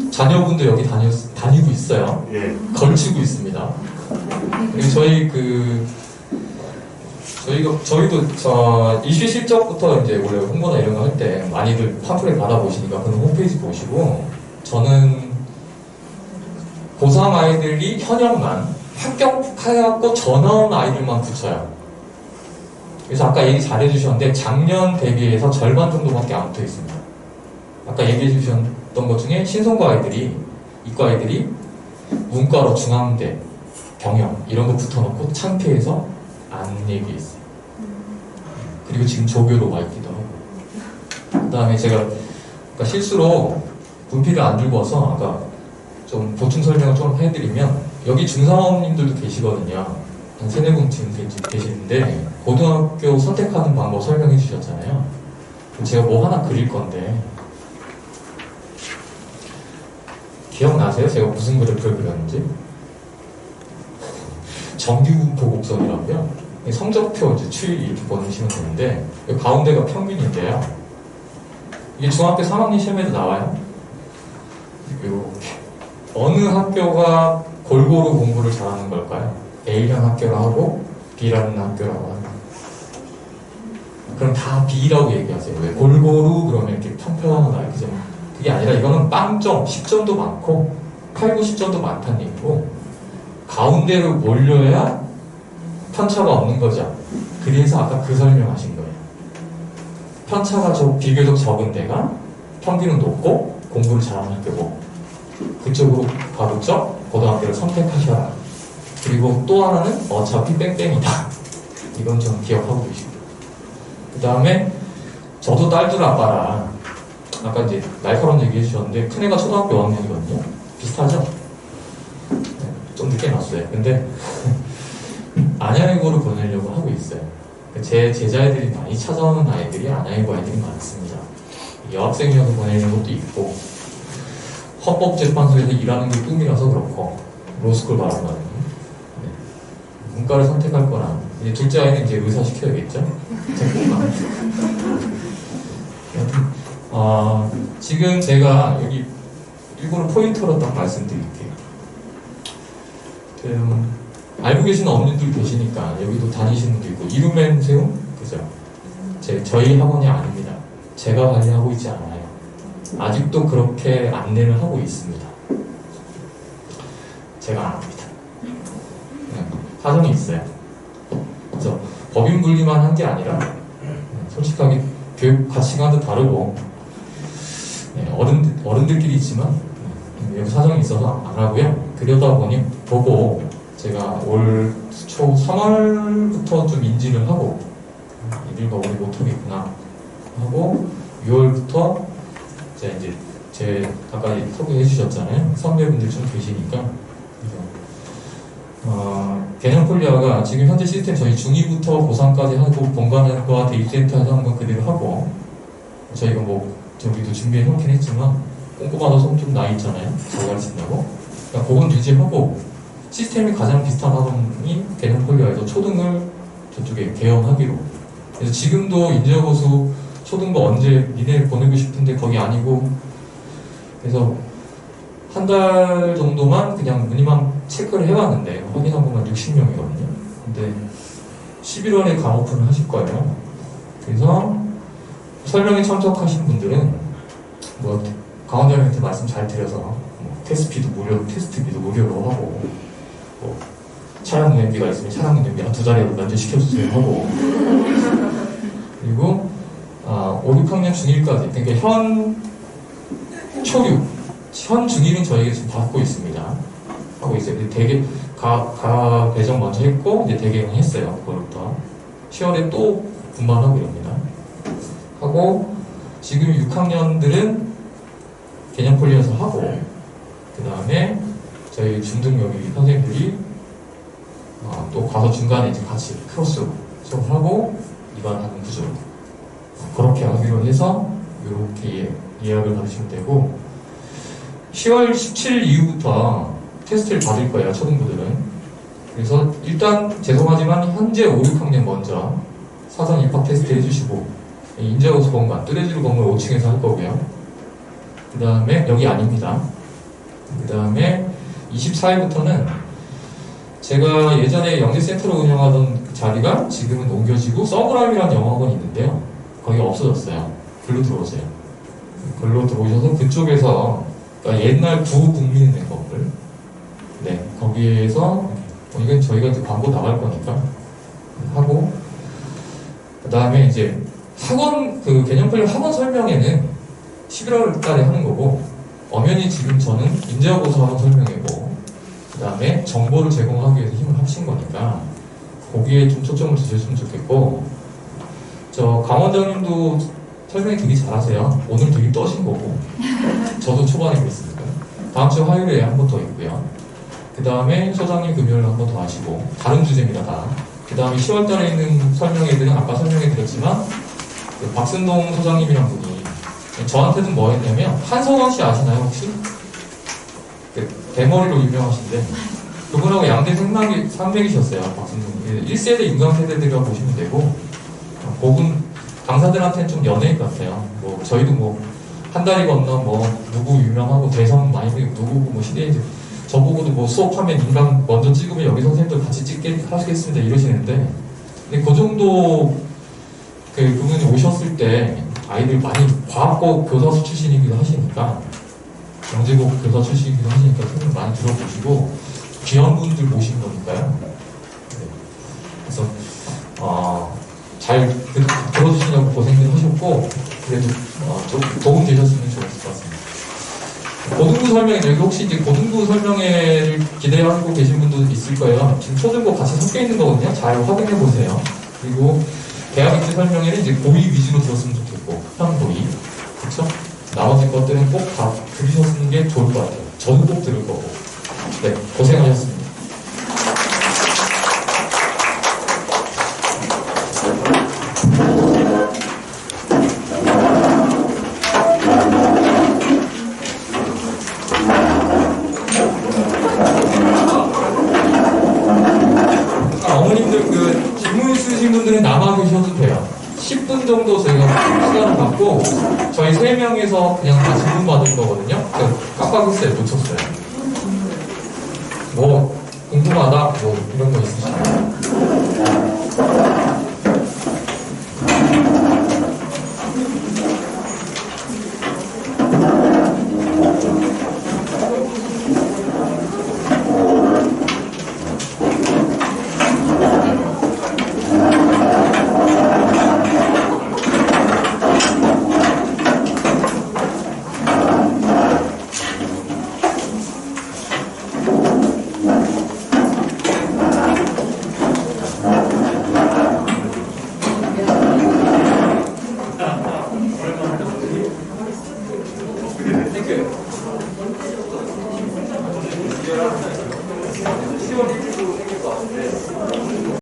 자녀분도 여기 다니고 있어요. 예. 걸치고 있습니다. 그리고 저희도 이슈 실적부터 이제 원래 홍보나 이런 거 할 때 많이들 팜플렛 받아보시니까 그는 홈페이지 보시고, 저는 고3 아이들이 현역만 합격해갖고 전화 온 아이들만 붙여요. 그래서 아까 얘기 잘 해주셨는데 작년 대비해서 절반 정도밖에 안 붙어 있습니다. 아까 얘기해 주셨던 것 중에 신성과 아이들이, 이과 아이들이 문과로 중앙대, 경영 이런 거 붙어놓고 창피해서 안 얘기했어요. 그리고 지금 조교로 와 있기도 하고. 그 다음에 제가 아까 실수로 분필을 안 들고 와서 아까 좀 보충 설명을 좀 해드리면, 여기 중사원님들도 계시거든요. 한 3-4분 지금 계시는데 고등학교 선택하는 방법 설명해 주셨잖아요. 제가 뭐 하나 그릴 건데 기억나세요? 제가 무슨 그래프를 그렸는지? 정규분포 곡선이라고요. 성적표 이제 추이 이렇게 보내시면 되는데 여기 가운데가 평균인데요. 이게 중학교 3학년 시험에도 나와요. 이렇게 어느 학교가 골고루 공부를 잘하는 걸까요? A라는 학교라고 하고 B라는 학교라고 하고. 그럼 다 B라고 얘기하세요. 왜? 골고루 그러면 이렇게 평평하거나 이렇게 좀. 그게 아니라 이거는 빵점, 10점도 많고 8, 90점도 많다는 얘기고, 가운데로 몰려야 편차가 없는 거죠. 그래서 아까 그 설명하신 거예요. 편차가 비교적 적은 데가 평균은 높고 공부를 잘하는 학교고, 그쪽으로 가급적 고등학교를 선택하셔라. 그리고 또 하나는 어차피 뺑뺑이다. 이건 좀 기억하고 계시고. 그 다음에 저도 딸들 아빠라 아까 이제 날카로운 얘기 해주셨는데 큰애가 초등학교 5학년이거든요. 비슷하죠? 네, 좀 늦게 났어요. 근데 안양이고를 보내려고 하고 있어요. 제 제자애들이 많이 찾아오는 아이들이 안양이고 아이들이 많습니다. 여학생이어서 보내는 것도 있고, 헌법재판소에서 일하는 게 꿈이라서 그렇고, 로스쿨 말하는 네. 문과를 선택할 거나, 이제 둘째 아이는 이제 의사 시켜야겠죠? 지금 제가 여기 일부러 포인터로 딱 말씀드릴게요. 알고 계시는 어머님들 계시니까 여기도 다니시는 분도 있고 이루맨 세움 그죠? 저희 학원이 아닙니다. 제가 관리하고 있지 않아요. 아직도 그렇게 안내를 하고 있습니다. 제가 안 합니다. 사정이 있어요. 그래서 법인 분리만 한 게 아니라 솔직하게 교육 가치관도 다르고 어른들끼리 있지만 여기 사정이 있어서 안 하고요. 그러다 보니 보고 제가 올 초 3월부터 좀 인지를 하고 이들과 우리 못하겠구나 하고 6월부터 이제 제 아까 소개해 주셨잖아요. 선배분들 좀 계시니까 개념 폴리아가 지금 현재 시스템 저희 중2부터 고3까지 하고 본관과 데이터센터에서 하는 건 그대로 하고 저희가 뭐 저기도 준비해 놓긴 했지만 꼼꼼하다 손 좀 나 있잖아요. 잘 가르친다고. 그러니까 그건 유지하고 시스템이 가장 비슷한 학원이 개념 폴리아에서 초등을 저쪽에 개헌하기로. 그래서 지금도 인재고수 초등부 언제 니네 보내고 싶은데 거기 아니고 그래서 한 달 정도만 그냥 문의만 체크를 해봤는데 확인한 것만 60명이거든요. 근데 11월에 강오픈을 하실 거예요. 그래서 설명에 참석하신 분들은 뭐 강원장님한테 말씀 잘 드려서 뭐 테스트비도 무료로 하고 뭐 차량 운행비가 있으면 차량 운행비 한 2달에 면제시켜주세요 하고 그리고 5, 6학년 중1까지 그러니까 현 중1은 저희가 지금 받고 있습니다. 하고 있어요. 대개 가 배정 먼저 했고 이제 대개는 했어요. 그걸부터 10월에 또 분반하고 이럽니다. 하고 지금 6학년들은 개념 폴리에서 하고 그 다음에 저희 중등여기 선생님들이 또 가서 중간에 이제 같이 크로스 수업하고 입안하는 구조로 그렇게 하기로 해서 이렇게 예약을 받으시면 되고 10월 17일 이후부터 테스트를 받을 거예요. 초등부들은. 그래서 일단 죄송하지만 현재 5, 6학년 먼저 사전 입학 테스트 해주시고 인재고수 공간 뚜레쥬르 건물 5층에서 할 거고요. 그 다음에 여기 아닙니다. 그 다음에 24일부터는 제가 예전에 영재센터로 운영하던 그 자리가 지금은 옮겨지고 서브라임이라는 영어학원이 있는데요. 거기가 없어졌어요. 글로 들어오세요. 글로 들어오셔서 그쪽에서 그러니까 옛날 구국민은행 건물 거기에서 이건 저희가 이제 광고 나갈 거니까 하고 그 다음에 이제 학원 그 개념 폴리 학원 설명회는 11월 달에 하는 거고 엄연히 지금 저는 인재고사 학원 설명회고 그 다음에 정보를 제공하기 위해서 힘을 합친 거니까 거기에 좀 초점을 두셨으면 좋겠고 저 강원장님도 설명이 되게 잘하세요. 오늘 되게 떠신 거고 저도 초반에 그랬으니까 다음 주 화요일에 한 번 더 있고요. 그 다음에 소장님 금요일 한 번 더 하시고 다른 주제입니다 다. 그 다음에 10월 달에 있는 설명회들은 아까 설명해 드렸지만 그 박순동 소장님이란 분이 저한테는 뭐 했냐면 한성원 씨 아시나요 혹시? 그 대머리로 유명하신데 그분하고 양대 산맥이셨어요. 박순동 1세대 인강세대들이라고 보시면 되고 그분 강사들한테는 좀 연예인 같아요. 뭐 저희도 뭐 한 달이 건너 뭐 누구 유명하고 대선 많이 되고 누구고 뭐 시대에 저보고도 뭐 수업하면 인강 먼저 찍으면 여기 선생님들 같이 찍게 하시겠습니다 이러시는데 근데 그 정도 그분이 오셨을 때 아이들 많이 과학고 교사 출신이기도 하시니까 영재고 교사 출신이기도 하시니까 선생님 많이 들어보시고 귀한 분들 모신 거니까요. 그래서 잘 들어주시냐고 고생들 하셨고 그래도 좀 도움 되셨으면 좋았을 것 같습니다. 고등부 설명회 여기 혹시 이제 고등부 설명회를 기대하고 계신 분도 있을 거예요. 지금 초중고 같이 섞여 있는 거거든요. 잘 확인해 보세요. 그리고 대학인재 설명회는 이제 고의 위주로 들었으면 좋겠고 편고의 그렇죠? 나머지 것들은 꼭 다 들으셨는 게 좋을 것 같아요. 저도 꼭 들을 거고. 네, 고생하셨습니다. 어머님들 그 질문 있으신 분들은 남아 계셔도 돼요. 10분 정도 저희가 시간을 갖고 저희 3명에서 그냥 다 질문 받을 거거든요. 깜빡했어요. 놓쳤어요. 뭐 공통 궁금하다 뭐 이런 거 있으시나요?